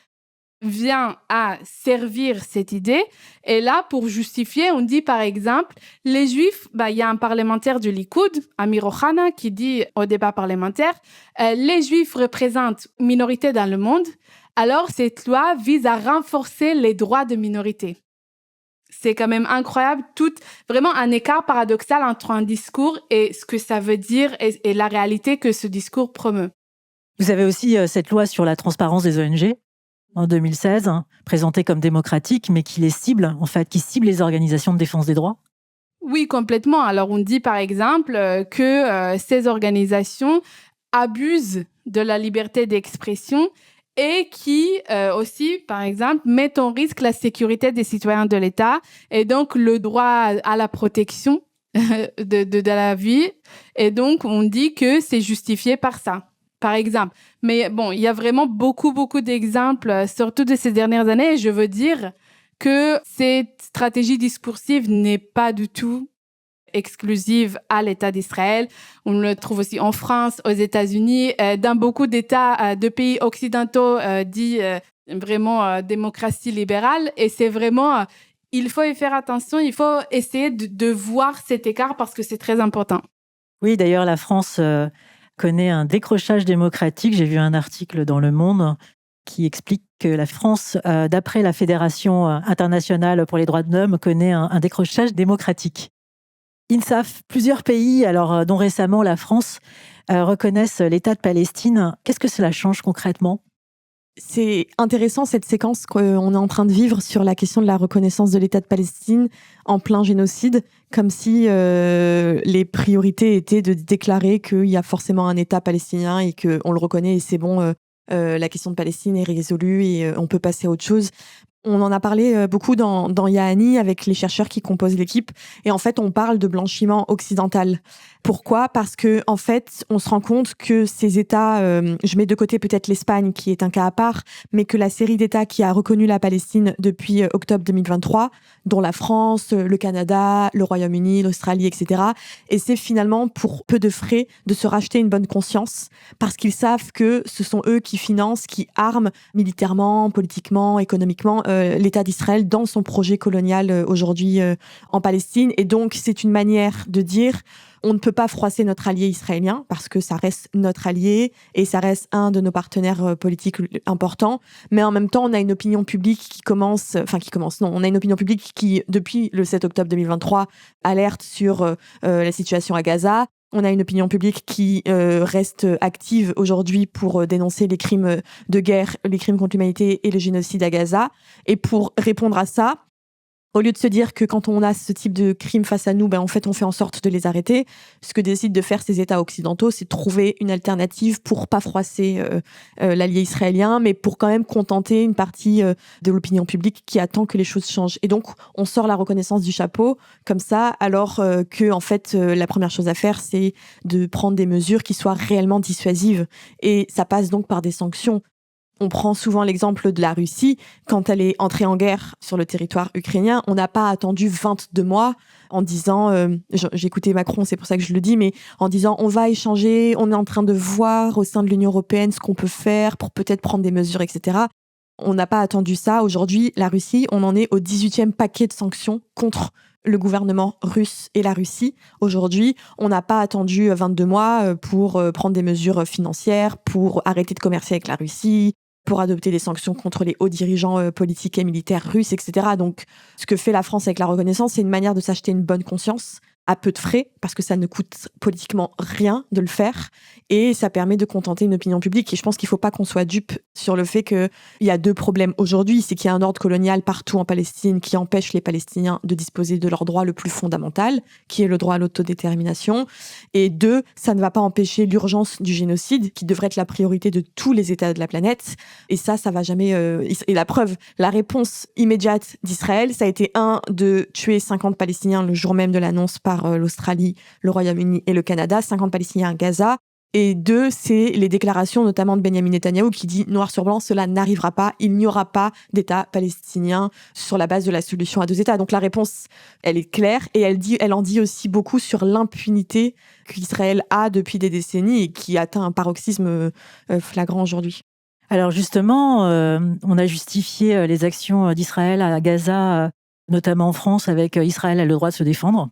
vient à servir cette idée. Et là, pour justifier, on dit par exemple, les Juifs, il y a un parlementaire du Likoud, Amir Ohana, qui dit au débat parlementaire, les Juifs représentent une minorité dans le monde, alors cette loi vise à renforcer les droits de minorité. C'est quand même incroyable, vraiment un écart paradoxal entre un discours et ce que ça veut dire et la réalité que ce discours promeut. Vous avez aussi cette loi sur la transparence des ONG en 2016, présentée comme démocratique, mais qui les cible, qui cible les organisations de défense des droits. Oui, complètement. Alors, on dit par exemple que ces organisations abusent de la liberté d'expression et qui aussi, par exemple, mettent en risque la sécurité des citoyens de l'État et donc le droit à la protection de la vie. Et donc, on dit que c'est justifié par ça, par exemple. Mais bon, il y a vraiment beaucoup d'exemples, surtout de ces dernières années. Et je veux dire que cette stratégie discursive n'est pas du tout exclusive à l'État d'Israël. On le trouve aussi en France, aux États-Unis, dans beaucoup d'États de pays occidentaux dits vraiment démocratie libérale. Et c'est vraiment, il faut y faire attention, il faut essayer de voir cet écart parce que c'est très important. Oui, d'ailleurs, la France connaît un décrochage démocratique. J'ai vu un article dans Le Monde qui explique que la France, d'après la Fédération internationale pour les droits de l'homme, connaît un décrochage démocratique. INSAF, plusieurs pays, dont récemment la France, reconnaissent l'État de Palestine. Qu'est-ce que cela change concrètement ? C'est intéressant cette séquence qu'on est en train de vivre sur la question de la reconnaissance de l'État de Palestine en plein génocide, comme si les priorités étaient de déclarer qu'il y a forcément un État palestinien et qu'on le reconnaît et c'est bon, la question de Palestine est résolue et on peut passer à autre chose. On en a parlé beaucoup dans Yahani avec les chercheurs qui composent l'équipe. Et en fait, on parle de blanchiment occidental. Pourquoi ? Parce que en fait, on se rend compte que ces États, je mets de côté peut-être l'Espagne qui est un cas à part, mais que la série d'États qui a reconnu la Palestine depuis octobre 2023, dont la France, le Canada, le Royaume-Uni, l'Australie, etc. Et c'est finalement pour peu de frais de se racheter une bonne conscience parce qu'ils savent que ce sont eux qui financent, qui arment militairement, politiquement, économiquement l'État d'Israël dans son projet colonial aujourd'hui en Palestine. Et donc, c'est une manière de dire on ne peut pas froisser notre allié israélien parce que ça reste notre allié et ça reste un de nos partenaires politiques importants. Mais en même temps, on a une opinion publique on a une opinion publique qui, depuis le 7 octobre 2023, alerte sur la situation à Gaza. On a une opinion publique qui reste active aujourd'hui pour dénoncer les crimes de guerre, les crimes contre l'humanité et le génocide à Gaza. Et pour répondre à ça, au lieu de se dire que quand on a ce type de crimes face à nous, en fait, on fait en sorte de les arrêter, ce que décident de faire ces États occidentaux, c'est de trouver une alternative pour pas froisser l'allié israélien, mais pour quand même contenter une partie de l'opinion publique qui attend que les choses changent. Et donc, on sort la reconnaissance du chapeau comme ça, alors que, en fait, la première chose à faire, c'est de prendre des mesures qui soient réellement dissuasives. Et ça passe donc par des sanctions. On prend souvent l'exemple de la Russie. Quand elle est entrée en guerre sur le territoire ukrainien, on n'a pas attendu 22 mois en disant, j'ai écouté Macron, c'est pour ça que je le dis, mais en disant on va échanger, on est en train de voir au sein de l'Union européenne ce qu'on peut faire pour peut-être prendre des mesures, etc. On n'a pas attendu ça. Aujourd'hui, la Russie, on en est au 18e paquet de sanctions contre le gouvernement russe et la Russie. Aujourd'hui, on n'a pas attendu 22 mois pour prendre des mesures financières, pour arrêter de commercer avec la Russie, pour adopter des sanctions contre les hauts dirigeants politiques et militaires russes, etc. Donc, ce que fait la France avec la reconnaissance, c'est une manière de s'acheter une bonne conscience à peu de frais, parce que ça ne coûte politiquement rien de le faire, et ça permet de contenter une opinion publique. Et je pense qu'il ne faut pas qu'on soit dupe sur le fait qu'il y a deux problèmes aujourd'hui, c'est qu'il y a un ordre colonial partout en Palestine qui empêche les Palestiniens de disposer de leur droit le plus fondamental, qui est le droit à l'autodétermination, et deux, ça ne va pas empêcher l'urgence du génocide, qui devrait être la priorité de tous les États de la planète, et ça va jamais... Et la preuve, la réponse immédiate d'Israël, ça a été de tuer 50 Palestiniens le jour même de l'annonce par l'Australie, le Royaume-Uni et le Canada, 50 Palestiniens à Gaza. Et deux, c'est les déclarations notamment de Benjamin Netanyahou qui dit noir sur blanc, cela n'arrivera pas, il n'y aura pas d'État palestinien sur la base de la solution à deux États. Donc la réponse, elle est claire et elle en dit aussi beaucoup sur l'impunité qu'Israël a depuis des décennies et qui atteint un paroxysme flagrant aujourd'hui. Alors justement, on a justifié les actions d'Israël à Gaza, notamment en France, avec Israël a le droit de se défendre.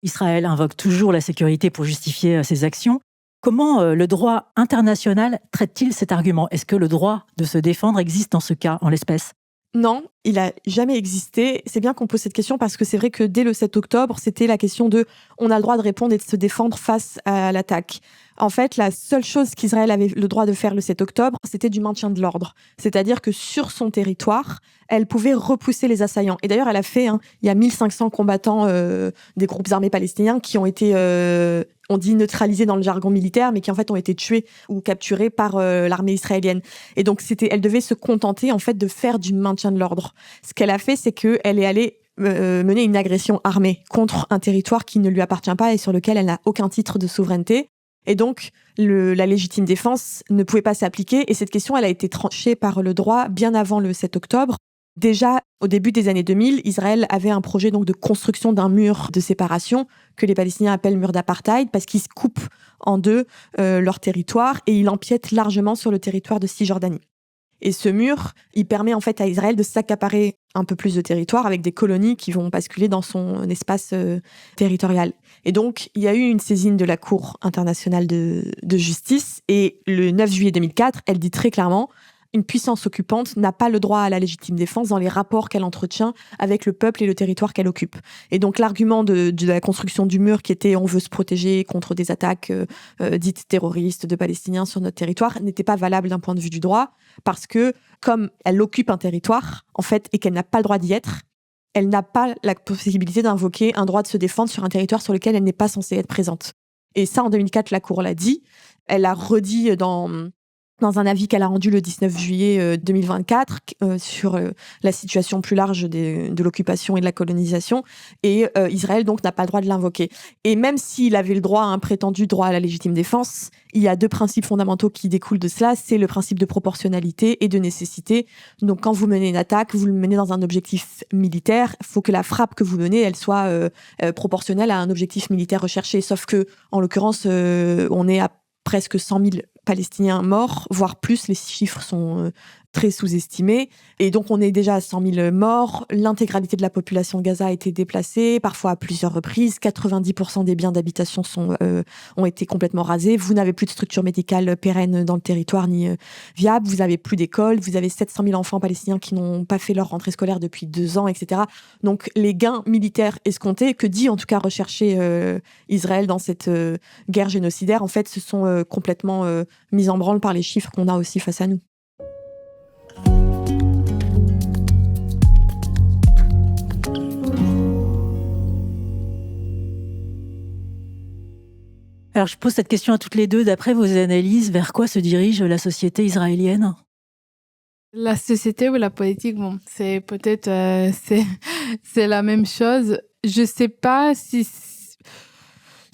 Israël invoque toujours la sécurité pour justifier ses actions. Comment le droit international traite-t-il cet argument ? Est-ce que le droit de se défendre existe dans ce cas, en l'espèce ? Non, il n'a jamais existé. C'est bien qu'on pose cette question parce que c'est vrai que dès le 7 octobre, c'était la question de on a le droit de répondre et de se défendre face à l'attaque. En fait, la seule chose qu'Israël avait le droit de faire le 7 octobre, c'était du maintien de l'ordre. C'est-à-dire que sur son territoire, elle pouvait repousser les assaillants. Et d'ailleurs, elle a fait, il y a 1500 combattants des groupes armés palestiniens qui ont été, on dit neutralisés dans le jargon militaire, mais qui en fait ont été tués ou capturés par l'armée israélienne. Et donc, elle devait se contenter en fait de faire du maintien de l'ordre. Ce qu'elle a fait, c'est qu'elle est allée mener une agression armée contre un territoire qui ne lui appartient pas et sur lequel elle n'a aucun titre de souveraineté. Et donc, la légitime défense ne pouvait pas s'appliquer. Et cette question, elle a été tranchée par le droit bien avant le 7 octobre. Déjà, au début des années 2000, Israël avait un projet donc de construction d'un mur de séparation que les Palestiniens appellent mur d'apartheid parce qu'ils se coupent en deux leur territoire et il empiète largement sur le territoire de Cisjordanie. Et ce mur, il permet en fait à Israël de s'accaparer un peu plus de territoire avec des colonies qui vont basculer dans son espace territorial. Et donc, il y a eu une saisine de la Cour internationale de justice et le 9 juillet 2004, elle dit très clairement une puissance occupante n'a pas le droit à la légitime défense dans les rapports qu'elle entretient avec le peuple et le territoire qu'elle occupe. Et donc l'argument de la construction du mur qui était on veut se protéger contre des attaques dites terroristes de Palestiniens sur notre territoire n'était pas valable d'un point de vue du droit parce que comme elle occupe un territoire en fait et qu'elle n'a pas le droit d'y être, elle n'a pas la possibilité d'invoquer un droit de se défendre sur un territoire sur lequel elle n'est pas censée être présente. Et ça en 2004 la Cour l'a dit, elle l'a redit dans un avis qu'elle a rendu le 19 juillet 2024 sur la situation plus large de l'occupation et de la colonisation. Et Israël, donc, n'a pas le droit de l'invoquer. Et même s'il avait le droit à un prétendu droit à la légitime défense, il y a deux principes fondamentaux qui découlent de cela. C'est le principe de proportionnalité et de nécessité. Donc, quand vous menez une attaque, vous le menez dans un objectif militaire. Il faut que la frappe que vous menez, elle soit proportionnelle à un objectif militaire recherché. Sauf que, en l'occurrence, on est à presque 100 000 Palestiniens morts, voire plus. Les chiffres sont très sous-estimés. Et donc, on est déjà à 100 000 morts. L'intégralité de la population de Gaza a été déplacée, parfois à plusieurs reprises. 90% des biens d'habitation ont été complètement rasés. Vous n'avez plus de structure médicale pérenne dans le territoire ni viable. Vous n'avez plus d'école. Vous avez 700 000 enfants palestiniens qui n'ont pas fait leur rentrée scolaire depuis 2 ans, etc. Donc, les gains militaires escomptés, que dit en tout cas rechercher Israël dans cette guerre génocidaire, en fait, se sont complètement mis en branle par les chiffres qu'on a aussi face à nous. Alors, je pose cette question à toutes les deux. D'après vos analyses, vers quoi se dirige la société israélienne ? La société ou la politique, bon, c'est peut-être c'est la même chose. Je sais pas si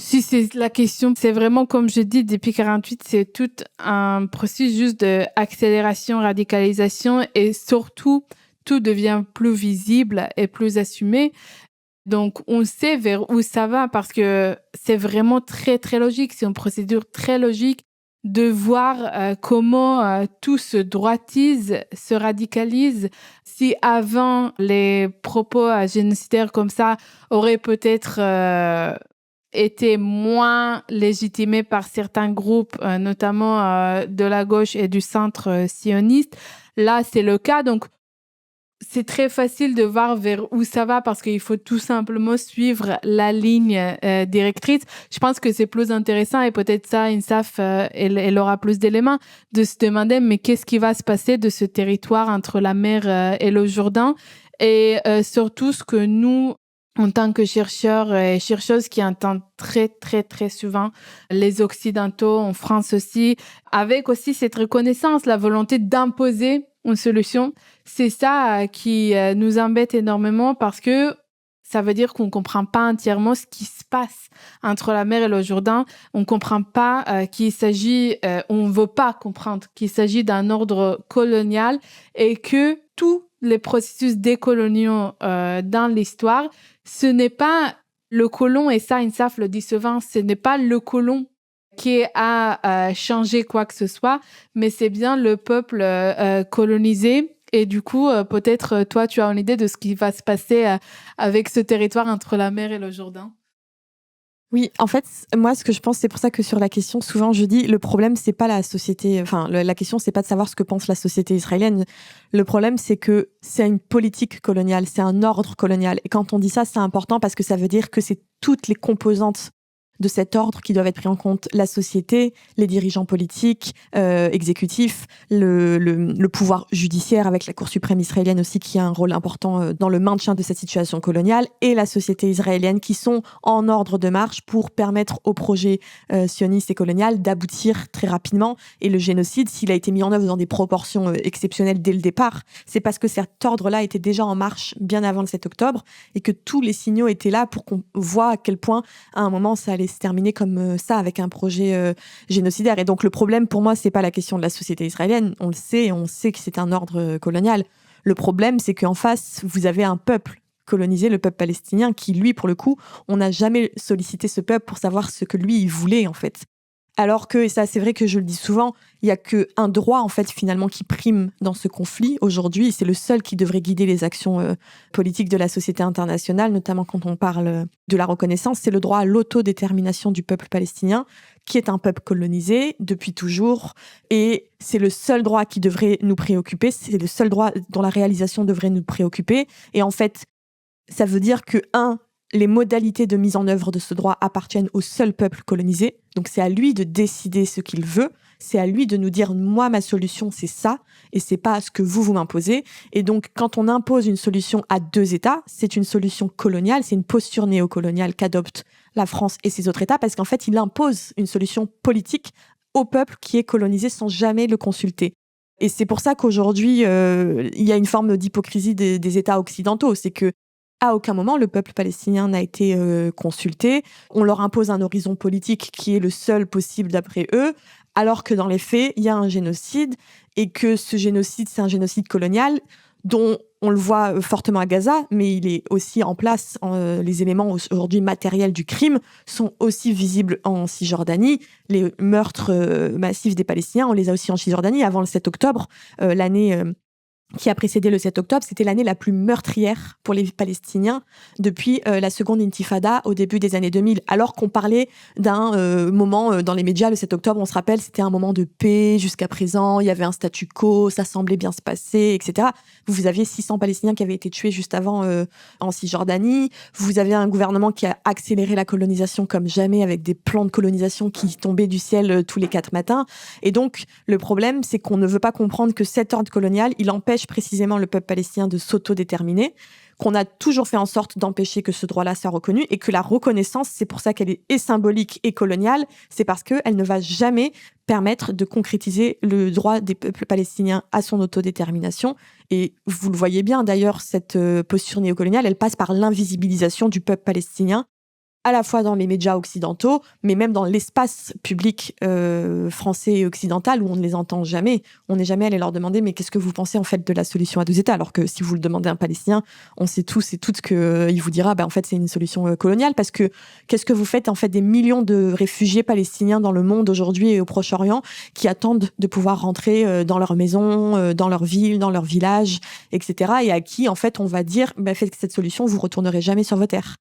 Si c'est la question, c'est vraiment, comme je dis, depuis 48, c'est tout un processus d'accélération, radicalisation et surtout, tout devient plus visible et plus assumé. Donc, on sait vers où ça va parce que c'est vraiment très, très logique. C'est une procédure très logique de voir comment tout se droitise, se radicalise. Si avant, les propos génocidaires comme ça auraient peut-être été moins légitimés par certains groupes, notamment de la gauche et du centre sioniste, là, c'est le cas. Donc, c'est très facile de voir vers où ça va parce qu'il faut tout simplement suivre la ligne directrice. Je pense que c'est plus intéressant et peut-être ça, INSAF, elle aura plus d'éléments de se demander mais qu'est-ce qui va se passer de ce territoire entre la mer et le Jourdain et surtout ce que nous, en tant que chercheurs et chercheuses qui entendent très, très, très souvent les Occidentaux, en France aussi, avec aussi cette reconnaissance, la volonté d'imposer une solution. C'est ça qui nous embête énormément parce que ça veut dire qu'on ne comprend pas entièrement ce qui se passe entre la mer et le Jourdain. On ne comprend pas qu'il s'agit, on ne veut pas comprendre qu'il s'agit d'un ordre colonial et que tous les processus décoloniaux dans l'histoire, ce n'est pas le colon, et ça, INSAF le dit souvent, ce n'est pas le colon qui a changé quoi que ce soit, mais c'est bien le peuple colonisé. Et du coup, peut-être, toi, tu as une idée de ce qui va se passer avec ce territoire entre la mer et le Jourdain? Oui, en fait, moi, ce que je pense, c'est pour ça que sur la question, souvent, je dis, le problème, c'est pas la société, enfin, la question, c'est pas de savoir ce que pense la société israélienne. Le problème, c'est que c'est une politique coloniale, c'est un ordre colonial. Et quand on dit ça, c'est important parce que ça veut dire que c'est toutes les composantes de cet ordre qui doivent être pris en compte, la société, les dirigeants politiques, exécutifs, le pouvoir judiciaire avec la Cour suprême israélienne aussi qui a un rôle important dans le maintien de cette situation coloniale, et la société israélienne qui sont en ordre de marche pour permettre au projet sioniste et colonial d'aboutir très rapidement. Et le génocide, s'il a été mis en œuvre dans des proportions exceptionnelles dès le départ, c'est parce que cet ordre-là était déjà en marche bien avant le 7 octobre et que tous les signaux étaient là pour qu'on voit à quel point, à un moment, ça allait se terminer comme ça avec un projet génocidaire. Et donc le problème pour moi, c'est pas la question de la société israélienne, on sait que c'est un ordre colonial. Le problème, c'est qu'en face, vous avez un peuple colonisé, le peuple palestinien, qui lui, pour le coup, on n'a jamais sollicité ce peuple pour savoir ce que lui, il voulait en fait. Alors que, et ça c'est vrai que je le dis souvent, il y a qu'un droit en fait finalement qui prime dans ce conflit aujourd'hui, et c'est le seul qui devrait guider les actions politiques de la société internationale, notamment quand on parle de la reconnaissance, c'est le droit à l'autodétermination du peuple palestinien, qui est un peuple colonisé depuis toujours, et c'est le seul droit qui devrait nous préoccuper, c'est le seul droit dont la réalisation devrait nous préoccuper, et en fait, ça veut dire que, les modalités de mise en œuvre de ce droit appartiennent au seul peuple colonisé. Donc c'est à lui de décider ce qu'il veut. C'est à lui de nous dire, moi, ma solution, c'est ça, et c'est pas ce que vous m'imposez. Et donc, quand on impose une solution à deux États, c'est une solution coloniale, c'est une posture néocoloniale qu'adopte la France et ses autres États, parce qu'en fait, il impose une solution politique au peuple qui est colonisé sans jamais le consulter. Et c'est pour ça qu'aujourd'hui, il y a une forme d'hypocrisie des États occidentaux. C'est que à aucun moment, le peuple palestinien n'a été consulté. On leur impose un horizon politique qui est le seul possible d'après eux, alors que dans les faits, il y a un génocide, et que ce génocide, c'est un génocide colonial dont on le voit fortement à Gaza, mais il est aussi en place. Les éléments aujourd'hui matériels du crime sont aussi visibles en Cisjordanie. Les meurtres massifs des Palestiniens, on les a aussi en Cisjordanie. Avant le 7 octobre, l'année qui a précédé le 7 octobre, c'était l'année la plus meurtrière pour les Palestiniens depuis la seconde intifada au début des années 2000. Alors qu'on parlait d'un moment dans les médias, le 7 octobre, on se rappelle, c'était un moment de paix jusqu'à présent, il y avait un statu quo, ça semblait bien se passer, etc. Vous aviez 600 Palestiniens qui avaient été tués juste avant en Cisjordanie. Vous avez un gouvernement qui a accéléré la colonisation comme jamais, avec des plans de colonisation qui tombaient du ciel tous les 4 matins. Et donc, le problème, c'est qu'on ne veut pas comprendre que cet ordre colonial, il empêche précisément le peuple palestinien de s'autodéterminer, qu'on a toujours fait en sorte d'empêcher que ce droit-là soit reconnu, et que la reconnaissance, c'est pour ça qu'elle est symbolique et coloniale, c'est parce qu'elle ne va jamais permettre de concrétiser le droit des peuples palestiniens à son autodétermination. Et vous le voyez bien, d'ailleurs, cette posture néocoloniale, elle passe par l'invisibilisation du peuple palestinien à la fois dans les médias occidentaux, mais même dans l'espace public français et occidental où on ne les entend jamais. On n'est jamais allé leur demander « mais qu'est-ce que vous pensez en fait de la solution à deux États ?» Alors que si vous le demandez à un Palestinien, on sait tous et toutes qu'il vous dira en fait c'est une solution coloniale, parce que qu'est-ce que vous faites en fait des millions de réfugiés palestiniens dans le monde aujourd'hui et au Proche-Orient qui attendent de pouvoir rentrer dans leur maison, dans leur ville, dans leur village, etc. et à qui en fait on va dire faites cette solution, vous retournerez jamais sur vos terres.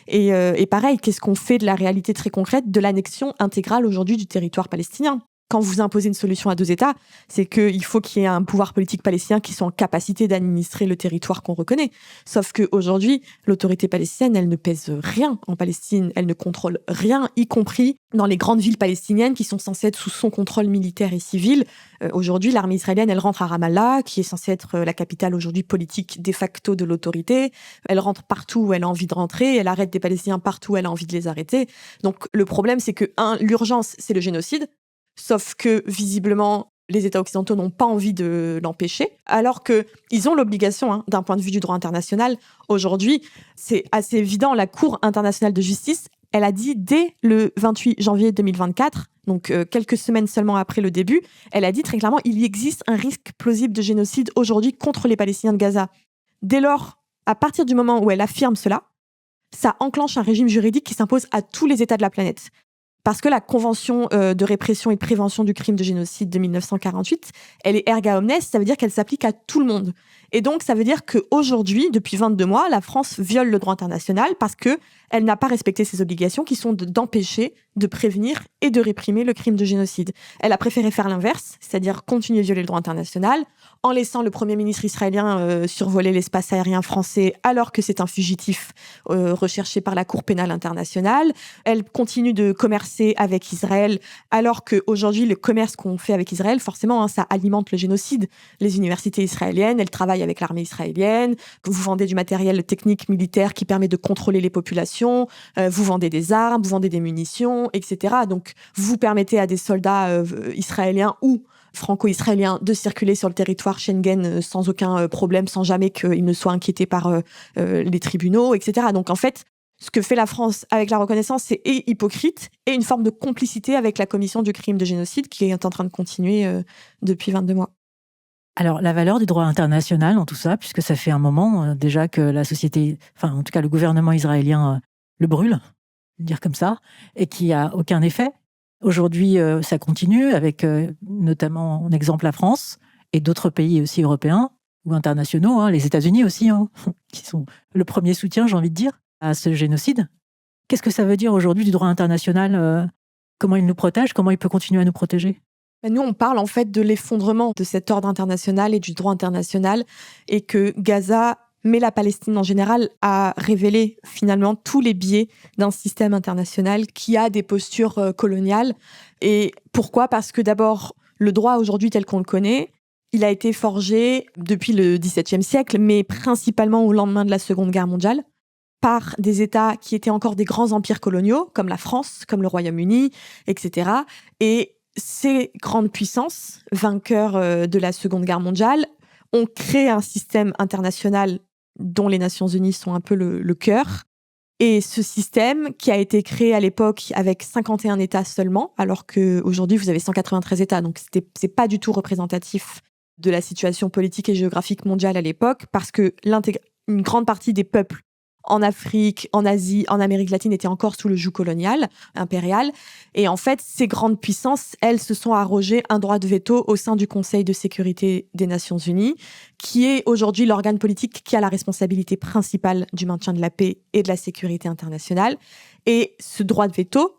Et pareil, qu'est-ce qu'on fait de la réalité très concrète de l'annexion intégrale aujourd'hui du territoire palestinien ? Quand vous imposez une solution à deux États, c'est qu'il faut qu'il y ait un pouvoir politique palestinien qui soit en capacité d'administrer le territoire qu'on reconnaît. Sauf qu'aujourd'hui, l'autorité palestinienne, elle ne pèse rien en Palestine, elle ne contrôle rien, y compris dans les grandes villes palestiniennes qui sont censées être sous son contrôle militaire et civil. Aujourd'hui, l'armée israélienne, elle rentre à Ramallah, qui est censée être la capitale aujourd'hui politique de facto de l'autorité. Elle rentre partout où elle a envie de rentrer, elle arrête des Palestiniens partout où elle a envie de les arrêter. Donc le problème, c'est que, l'urgence, c'est le génocide. Sauf que, visiblement, les États occidentaux n'ont pas envie de l'empêcher, alors qu'ils ont l'obligation, d'un point de vue du droit international. Aujourd'hui, c'est assez évident, la Cour internationale de justice, elle a dit dès le 28 janvier 2024, donc quelques semaines seulement après le début, elle a dit très clairement il existe un risque plausible de génocide aujourd'hui contre les Palestiniens de Gaza. Dès lors, à partir du moment où elle affirme cela, ça enclenche un régime juridique qui s'impose à tous les États de la planète. Parce que la Convention de répression et de prévention du crime de génocide de 1948, elle est erga omnes, ça veut dire qu'elle s'applique à tout le monde. Et donc, ça veut dire qu'aujourd'hui, depuis 22 mois, la France viole le droit international parce qu'elle n'a pas respecté ses obligations qui sont d'empêcher, de prévenir et de réprimer le crime de génocide. Elle a préféré faire l'inverse, c'est-à-dire continuer de violer le droit international, en laissant le Premier ministre israélien survoler l'espace aérien français alors que c'est un fugitif recherché par la Cour pénale internationale. Elle continue de commercer avec Israël alors qu'aujourd'hui, le commerce qu'on fait avec Israël, forcément, ça alimente le génocide. Les universités israéliennes, elles travaillent avec l'armée israélienne, vous vendez du matériel technique militaire qui permet de contrôler les populations, vous vendez des armes, vous vendez des munitions, etc. Donc, vous permettez à des soldats israéliens ou franco-israéliens de circuler sur le territoire Schengen sans aucun problème, sans jamais qu'ils ne soient inquiétés par les tribunaux, etc. Donc, en fait, ce que fait la France avec la reconnaissance, c'est hypocrite et une forme de complicité avec la commission du crime de génocide qui est en train de continuer depuis 22 mois. Alors, la valeur du droit international dans tout ça, puisque ça fait un moment déjà que la société, enfin en tout cas le gouvernement israélien le brûle, dire comme ça, et qui a aucun effet. Aujourd'hui, ça continue avec notamment en exemple la France et d'autres pays aussi européens ou internationaux, les États-Unis aussi, qui sont le premier soutien, j'ai envie de dire, à ce génocide. Qu'est-ce que ça veut dire aujourd'hui du droit international ? Comment il nous protège ? Comment il peut continuer à nous protéger ? Nous, on parle en fait de l'effondrement de cet ordre international et du droit international et que Gaza, mais la Palestine en général, a révélé finalement tous les biais d'un système international qui a des postures coloniales. Et pourquoi ? Parce que d'abord, le droit aujourd'hui tel qu'on le connaît, il a été forgé depuis le XVIIe siècle, mais principalement au lendemain de la Seconde Guerre mondiale, par des États qui étaient encore des grands empires coloniaux, comme la France, comme le Royaume-Uni, etc. Et ces grandes puissances, vainqueurs de la Seconde Guerre mondiale, ont créé un système international dont les Nations Unies sont un peu le cœur. Et ce système, qui a été créé à l'époque avec 51 États seulement, alors qu'aujourd'hui vous avez 193 États, donc c'est pas du tout représentatif de la situation politique et géographique mondiale à l'époque, parce que une grande partie des peuples en Afrique, en Asie, en Amérique latine étaient encore sous le joug colonial, impérial. Et en fait, ces grandes puissances, elles se sont arrogées un droit de veto au sein du Conseil de sécurité des Nations Unies, qui est aujourd'hui l'organe politique qui a la responsabilité principale du maintien de la paix et de la sécurité internationale. Et ce droit de veto,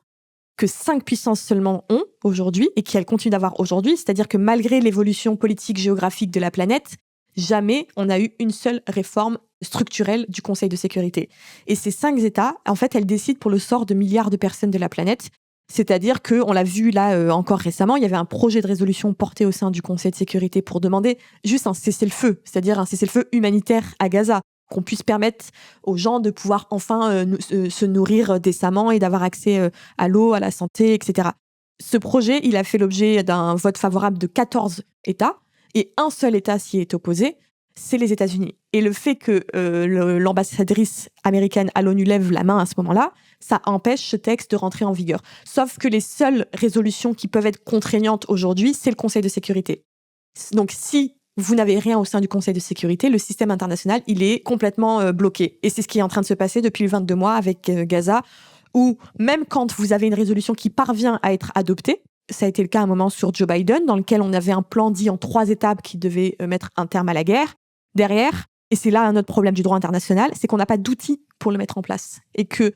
que 5 puissances seulement ont aujourd'hui, et qu'elles continuent d'avoir aujourd'hui, c'est-à-dire que malgré l'évolution politique géographique de la planète, jamais on a eu une seule réforme structurelle du Conseil de sécurité. Et ces 5 États, en fait, elles décident pour le sort de milliards de personnes de la planète. C'est-à-dire qu'on l'a vu là encore récemment, il y avait un projet de résolution porté au sein du Conseil de sécurité pour demander juste un cessez-le-feu, c'est-à-dire un cessez-le-feu humanitaire à Gaza, qu'on puisse permettre aux gens de pouvoir enfin se nourrir décemment et d'avoir accès à l'eau, à la santé, etc. Ce projet, il a fait l'objet d'un vote favorable de 14 États, et un seul État s'y est opposé, c'est les États-Unis. Et le fait que l'ambassadrice américaine à l'ONU lève la main à ce moment-là, ça empêche ce texte de rentrer en vigueur. Sauf que les seules résolutions qui peuvent être contraignantes aujourd'hui, c'est le Conseil de sécurité. Donc si vous n'avez rien au sein du Conseil de sécurité, le système international, il est complètement bloqué. Et c'est ce qui est en train de se passer depuis le 22 mois avec Gaza, où même quand vous avez une résolution qui parvient à être adoptée, ça a été le cas à un moment sur Joe Biden, dans lequel on avait un plan dit en 3 étapes qui devait mettre un terme à la guerre. Derrière, et c'est là un autre problème du droit international, c'est qu'on n'a pas d'outils pour le mettre en place. Et que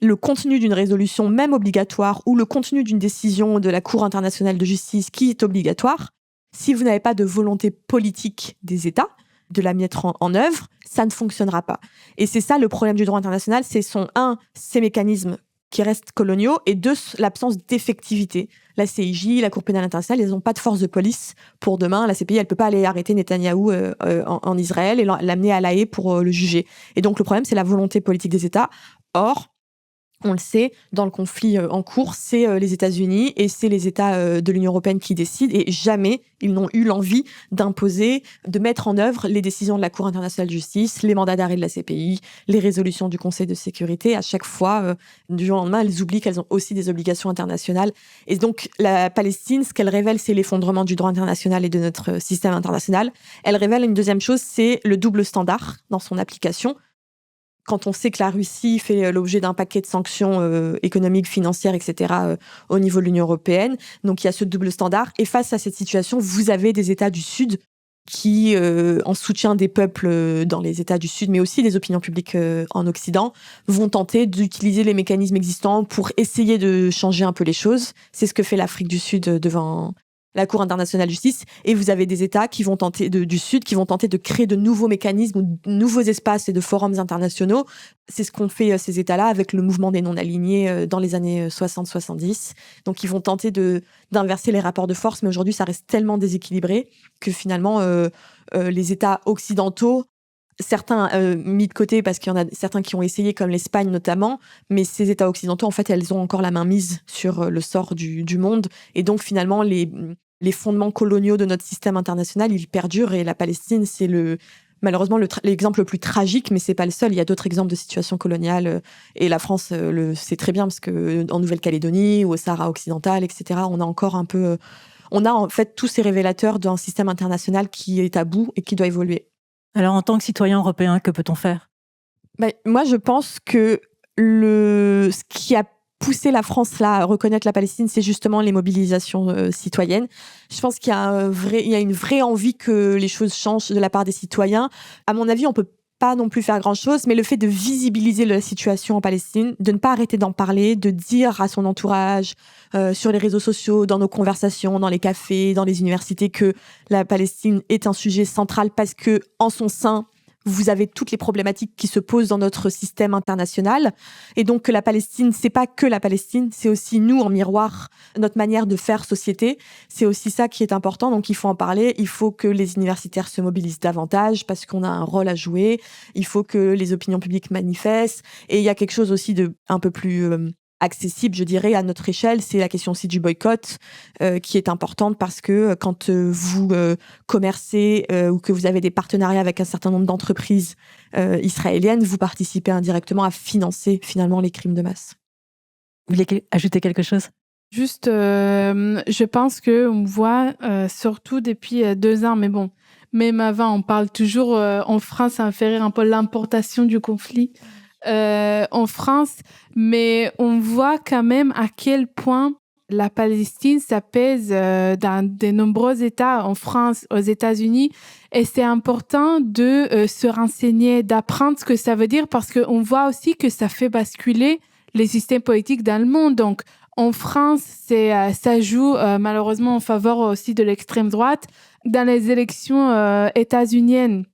le contenu d'une résolution, même obligatoire, ou le contenu d'une décision de la Cour internationale de justice qui est obligatoire, si vous n'avez pas de volonté politique des États de la mettre en œuvre, ça ne fonctionnera pas. Et c'est ça le problème du droit international, c'est ces mécanismes qui restent coloniaux, et 2, l'absence d'effectivité. La CIJ, la Cour pénale internationale, elles n'ont pas de force de police pour demain. La CPI, elle ne peut pas aller arrêter Netanyahou en Israël et l'amener à La Haye pour le juger. Et donc le problème, c'est la volonté politique des États. Or, on le sait, dans le conflit en cours, c'est les États-Unis et c'est les États de l'Union européenne qui décident, et jamais ils n'ont eu l'envie d'imposer, de mettre en œuvre les décisions de la Cour internationale de justice, les mandats d'arrêt de la CPI, les résolutions du Conseil de sécurité. À chaque fois, du jour au lendemain, elles oublient qu'elles ont aussi des obligations internationales. Et donc, la Palestine, ce qu'elle révèle, c'est l'effondrement du droit international et de notre système international. Elle révèle une deuxième chose, c'est le double standard dans son application. Quand on sait que la Russie fait l'objet d'un paquet de sanctions économiques, financières, etc., au niveau de l'Union européenne, donc il y a ce double standard. Et face à cette situation, vous avez des États du Sud qui, en soutien des peuples dans les États du Sud, mais aussi des opinions publiques en Occident, vont tenter d'utiliser les mécanismes existants pour essayer de changer un peu les choses. C'est ce que fait l'Afrique du Sud devant la Cour internationale de justice, et vous avez des États qui vont tenter du Sud qui vont tenter de créer de nouveaux mécanismes ou de nouveaux espaces et de forums internationaux. C'est ce qu'ont fait ces États-là avec le mouvement des non-alignés dans les années 60-70. Donc ils vont tenter d'inverser les rapports de force, mais aujourd'hui ça reste tellement déséquilibré que finalement les États occidentaux, certains mis de côté parce qu'il y en a certains qui ont essayé, comme l'Espagne notamment, mais ces États occidentaux, en fait, elles ont encore la main mise sur le sort du monde. Et donc, finalement, les fondements coloniaux de notre système international, ils perdurent. Et la Palestine, c'est malheureusement l'exemple le plus tragique, mais c'est pas le seul. Il y a d'autres exemples de situations coloniales. Et la France le sait très bien, parce que en Nouvelle-Calédonie ou au Sahara occidental, etc., on a encore un peu... On a en fait tous ces révélateurs d'un système international qui est à bout et qui doit évoluer. Alors, en tant que citoyen européen, que peut-on faire ? Moi, je pense que ce qui a poussé la France là, à reconnaître la Palestine, c'est justement les mobilisations citoyennes. Je pense qu'il y a une vraie envie que les choses changent de la part des citoyens. À mon avis, on peut pas non plus faire grand-chose, mais le fait de visibiliser la situation en Palestine, de ne pas arrêter d'en parler, de dire à son entourage, sur les réseaux sociaux, dans nos conversations, dans les cafés, dans les universités, que la Palestine est un sujet central parce que, en son sein, vous avez toutes les problématiques qui se posent dans notre système international. Et donc, que la Palestine, c'est pas que la Palestine, c'est aussi nous en miroir, notre manière de faire société. C'est aussi ça qui est important. Donc, il faut en parler. Il faut que les universitaires se mobilisent davantage parce qu'on a un rôle à jouer. Il faut que les opinions publiques manifestent. Et il y a quelque chose aussi de un peu plus accessible, je dirais, à notre échelle. C'est la question aussi du boycott qui est importante parce que quand vous commercez ou que vous avez des partenariats avec un certain nombre d'entreprises israéliennes, vous participez indirectement à financer finalement les crimes de masse. Vous voulez ajouter quelque chose ? Juste, je pense qu'on voit, surtout depuis 2 ans, mais bon, même avant, on parle toujours, en France, ça me fait rire un peu l'importation du conflit en France, mais on voit quand même à quel point la Palestine, ça pèse dans de nombreux États, en France, aux États-Unis, et c'est important de se renseigner, d'apprendre ce que ça veut dire, parce qu'on voit aussi que ça fait basculer les systèmes politiques dans le monde. Donc, en France, ça joue malheureusement en faveur aussi de l'extrême droite. Dans les élections états-uniennes,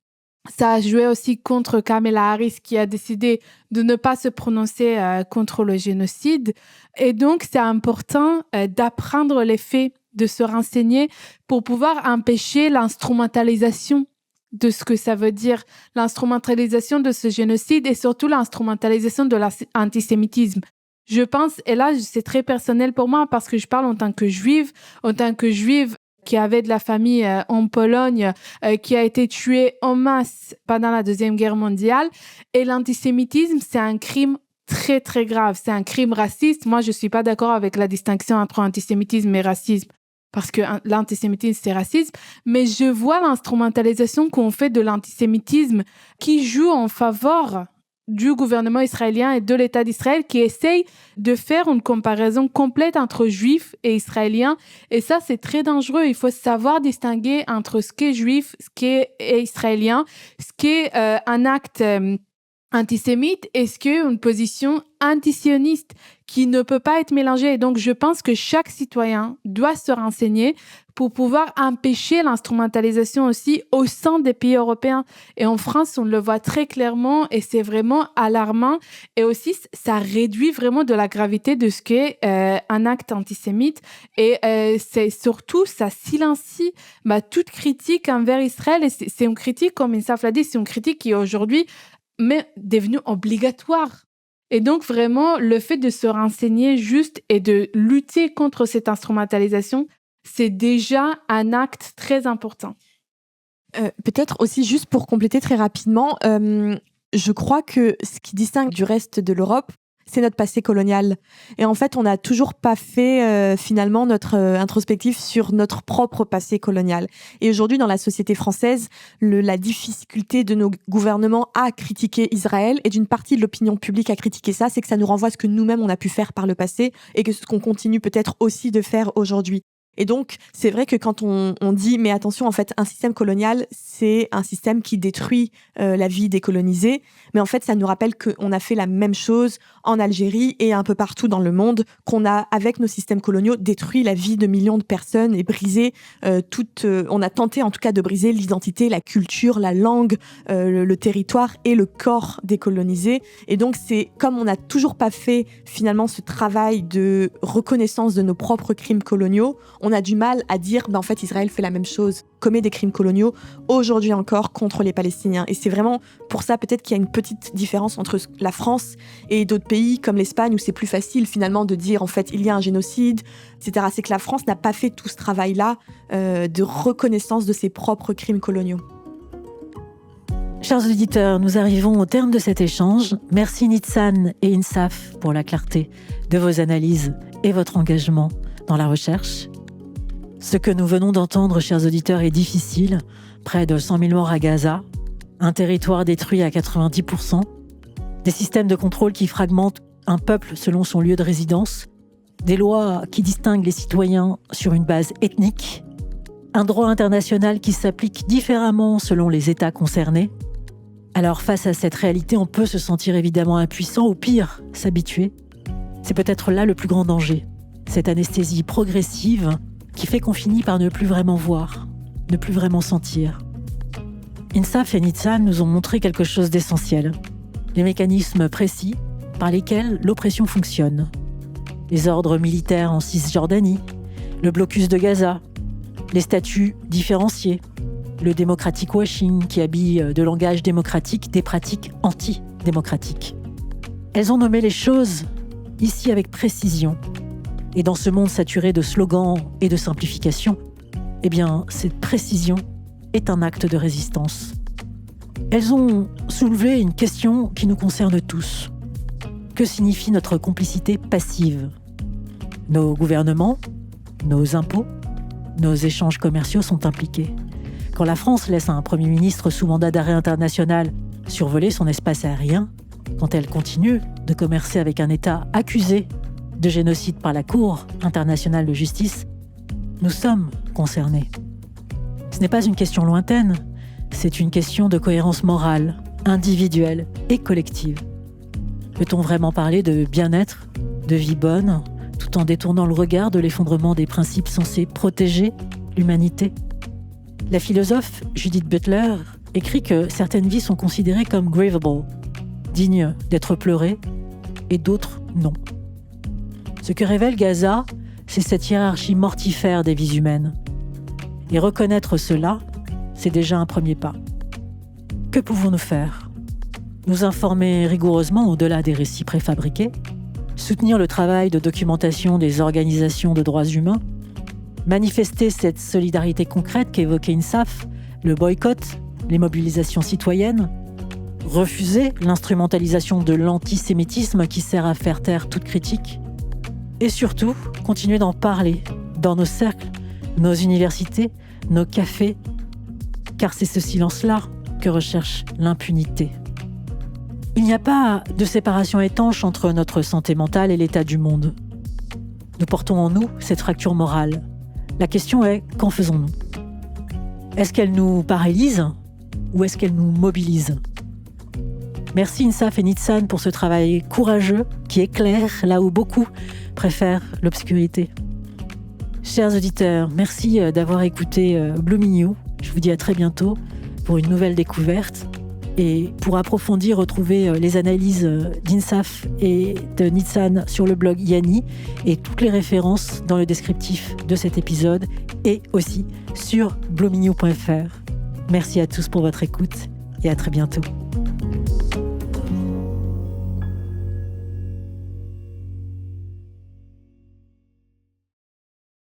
ça a joué aussi contre Kamala Harris qui a décidé de ne pas se prononcer contre le génocide. Et donc, c'est important d'apprendre les faits, de se renseigner pour pouvoir empêcher l'instrumentalisation de ce que ça veut dire, l'instrumentalisation de ce génocide et surtout l'instrumentalisation de l'antisémitisme. Je pense, et là, c'est très personnel pour moi parce que je parle en tant que juive qui avait de la famille en Pologne, qui a été tuée en masse pendant la Deuxième Guerre mondiale. Et l'antisémitisme, c'est un crime très, très grave. C'est un crime raciste. Moi, je suis pas d'accord avec la distinction entre antisémitisme et racisme, parce que l'antisémitisme, c'est racisme. Mais je vois l'instrumentalisation qu'on fait de l'antisémitisme qui joue en faveur du gouvernement israélien et de l'État d'Israël, qui essaye de faire une comparaison complète entre juifs et israéliens. Et ça, c'est très dangereux. Il faut savoir distinguer entre ce qu'est juif, ce qu'est israélien, ce qu'est un acte antisémite et ce qu'est une position antisioniste qui ne peut pas être mélangée. Et donc, je pense que chaque citoyen doit se renseigner pour pouvoir empêcher l'instrumentalisation aussi au sein des pays européens. Et en France, on le voit très clairement et c'est vraiment alarmant. Et aussi, ça réduit vraiment de la gravité de ce qu'est un acte antisémite. Et c'est surtout, ça silencie toute critique envers Israël. Et c'est une critique, comme Insaf l'a dit, c'est une critique qui est aujourd'hui devenue obligatoire. Et donc, vraiment, le fait de se renseigner juste et de lutter contre cette instrumentalisation, c'est déjà un acte très important. Peut-être aussi, juste pour compléter très rapidement, je crois que ce qui distingue du reste de l'Europe, c'est notre passé colonial. Et en fait, on n'a toujours pas fait finalement notre introspective sur notre propre passé colonial. Et aujourd'hui, dans la société française, la difficulté de nos gouvernements à critiquer Israël et d'une partie de l'opinion publique à critiquer ça, c'est que ça nous renvoie à ce que nous-mêmes, on a pu faire par le passé et que ce qu'on continue peut-être aussi de faire aujourd'hui. Et donc, c'est vrai que quand on dit, mais attention, en fait, un système colonial, c'est un système qui détruit la vie des colonisés. Mais en fait, ça nous rappelle qu'on a fait la même chose en Algérie et un peu partout dans le monde, qu'on a, avec nos systèmes coloniaux, détruit la vie de millions de personnes et brisé on a tenté en tout cas de briser l'identité, la culture, la langue, le territoire et le corps des colonisés. Et donc, c'est comme on n'a toujours pas fait finalement ce travail de reconnaissance de nos propres crimes coloniaux, on a du mal à dire, en fait, Israël fait la même chose, commet des crimes coloniaux, aujourd'hui encore, contre les Palestiniens. Et c'est vraiment pour ça, peut-être qu'il y a une petite différence entre la France et d'autres pays comme l'Espagne, où c'est plus facile, finalement, de dire, en fait, il y a un génocide, etc. C'est que la France n'a pas fait tout ce travail-là de reconnaissance de ses propres crimes coloniaux. Chers auditeurs, nous arrivons au terme de cet échange. Merci Nitzan et Insaf pour la clarté de vos analyses et votre engagement dans la recherche. Ce que nous venons d'entendre, chers auditeurs, est difficile. Près de 100 000 morts à Gaza, un territoire détruit à 90%, des systèmes de contrôle qui fragmentent un peuple selon son lieu de résidence, des lois qui distinguent les citoyens sur une base ethnique, un droit international qui s'applique différemment selon les États concernés. Alors face à cette réalité, on peut se sentir évidemment impuissant ou pire, s'habituer. C'est peut-être là le plus grand danger, cette anesthésie progressive qui fait qu'on finit par ne plus vraiment voir, ne plus vraiment sentir. Insaf et Nitzan nous ont montré quelque chose d'essentiel, les mécanismes précis par lesquels l'oppression fonctionne. Les ordres militaires en Cisjordanie, le blocus de Gaza, les statuts différenciés, le democratic washing qui habille de langage démocratique des pratiques anti-démocratiques. Elles ont nommé les choses, ici avec précision. Et dans ce monde saturé de slogans et de simplifications, cette précision est un acte de résistance. Elles ont soulevé une question qui nous concerne tous. Que signifie notre complicité passive ? Nos gouvernements, nos impôts, nos échanges commerciaux sont impliqués. Quand la France laisse un Premier ministre sous mandat d'arrêt international survoler son espace aérien, quand elle continue de commercer avec un État accusé de génocide par la Cour internationale de justice, nous sommes concernés. Ce n'est pas une question lointaine, c'est une question de cohérence morale, individuelle et collective. Peut-on vraiment parler de bien-être, de vie bonne, tout en détournant le regard de l'effondrement des principes censés protéger l'humanité ? La philosophe Judith Butler écrit que certaines vies sont considérées comme graveable, dignes d'être pleurées, et d'autres non. Ce que révèle Gaza, c'est cette hiérarchie mortifère des vies humaines. Et reconnaître cela, c'est déjà un premier pas. Que pouvons-nous faire ? Nous informer rigoureusement au-delà des récits préfabriqués, soutenir le travail de documentation des organisations de droits humains, manifester cette solidarité concrète qu'évoquait Insaf, le boycott, les mobilisations citoyennes, refuser l'instrumentalisation de l'antisémitisme qui sert à faire taire toute critique, et surtout continuer d'en parler dans nos cercles, nos universités, nos cafés, car c'est ce silence-là que recherche l'impunité. Il n'y a pas de séparation étanche entre notre santé mentale et l'état du monde. Nous portons en nous cette fracture morale. La question est, qu'en faisons-nous ? Est-ce qu'elle nous paralyse ou est-ce qu'elle nous mobilise ? Merci Insaf et Nitsan pour ce travail courageux qui éclaire là où beaucoup préfèrent l'obscurité. Chers auditeurs, merci d'avoir écouté Blooming You. Je vous dis à très bientôt pour une nouvelle découverte. Et pour approfondir, retrouvez les analyses d'Insaf et de Nitsan sur le blog Yanni et toutes les références dans le descriptif de cet épisode et aussi sur bloomingYou.fr. Merci à tous pour votre écoute et à très bientôt.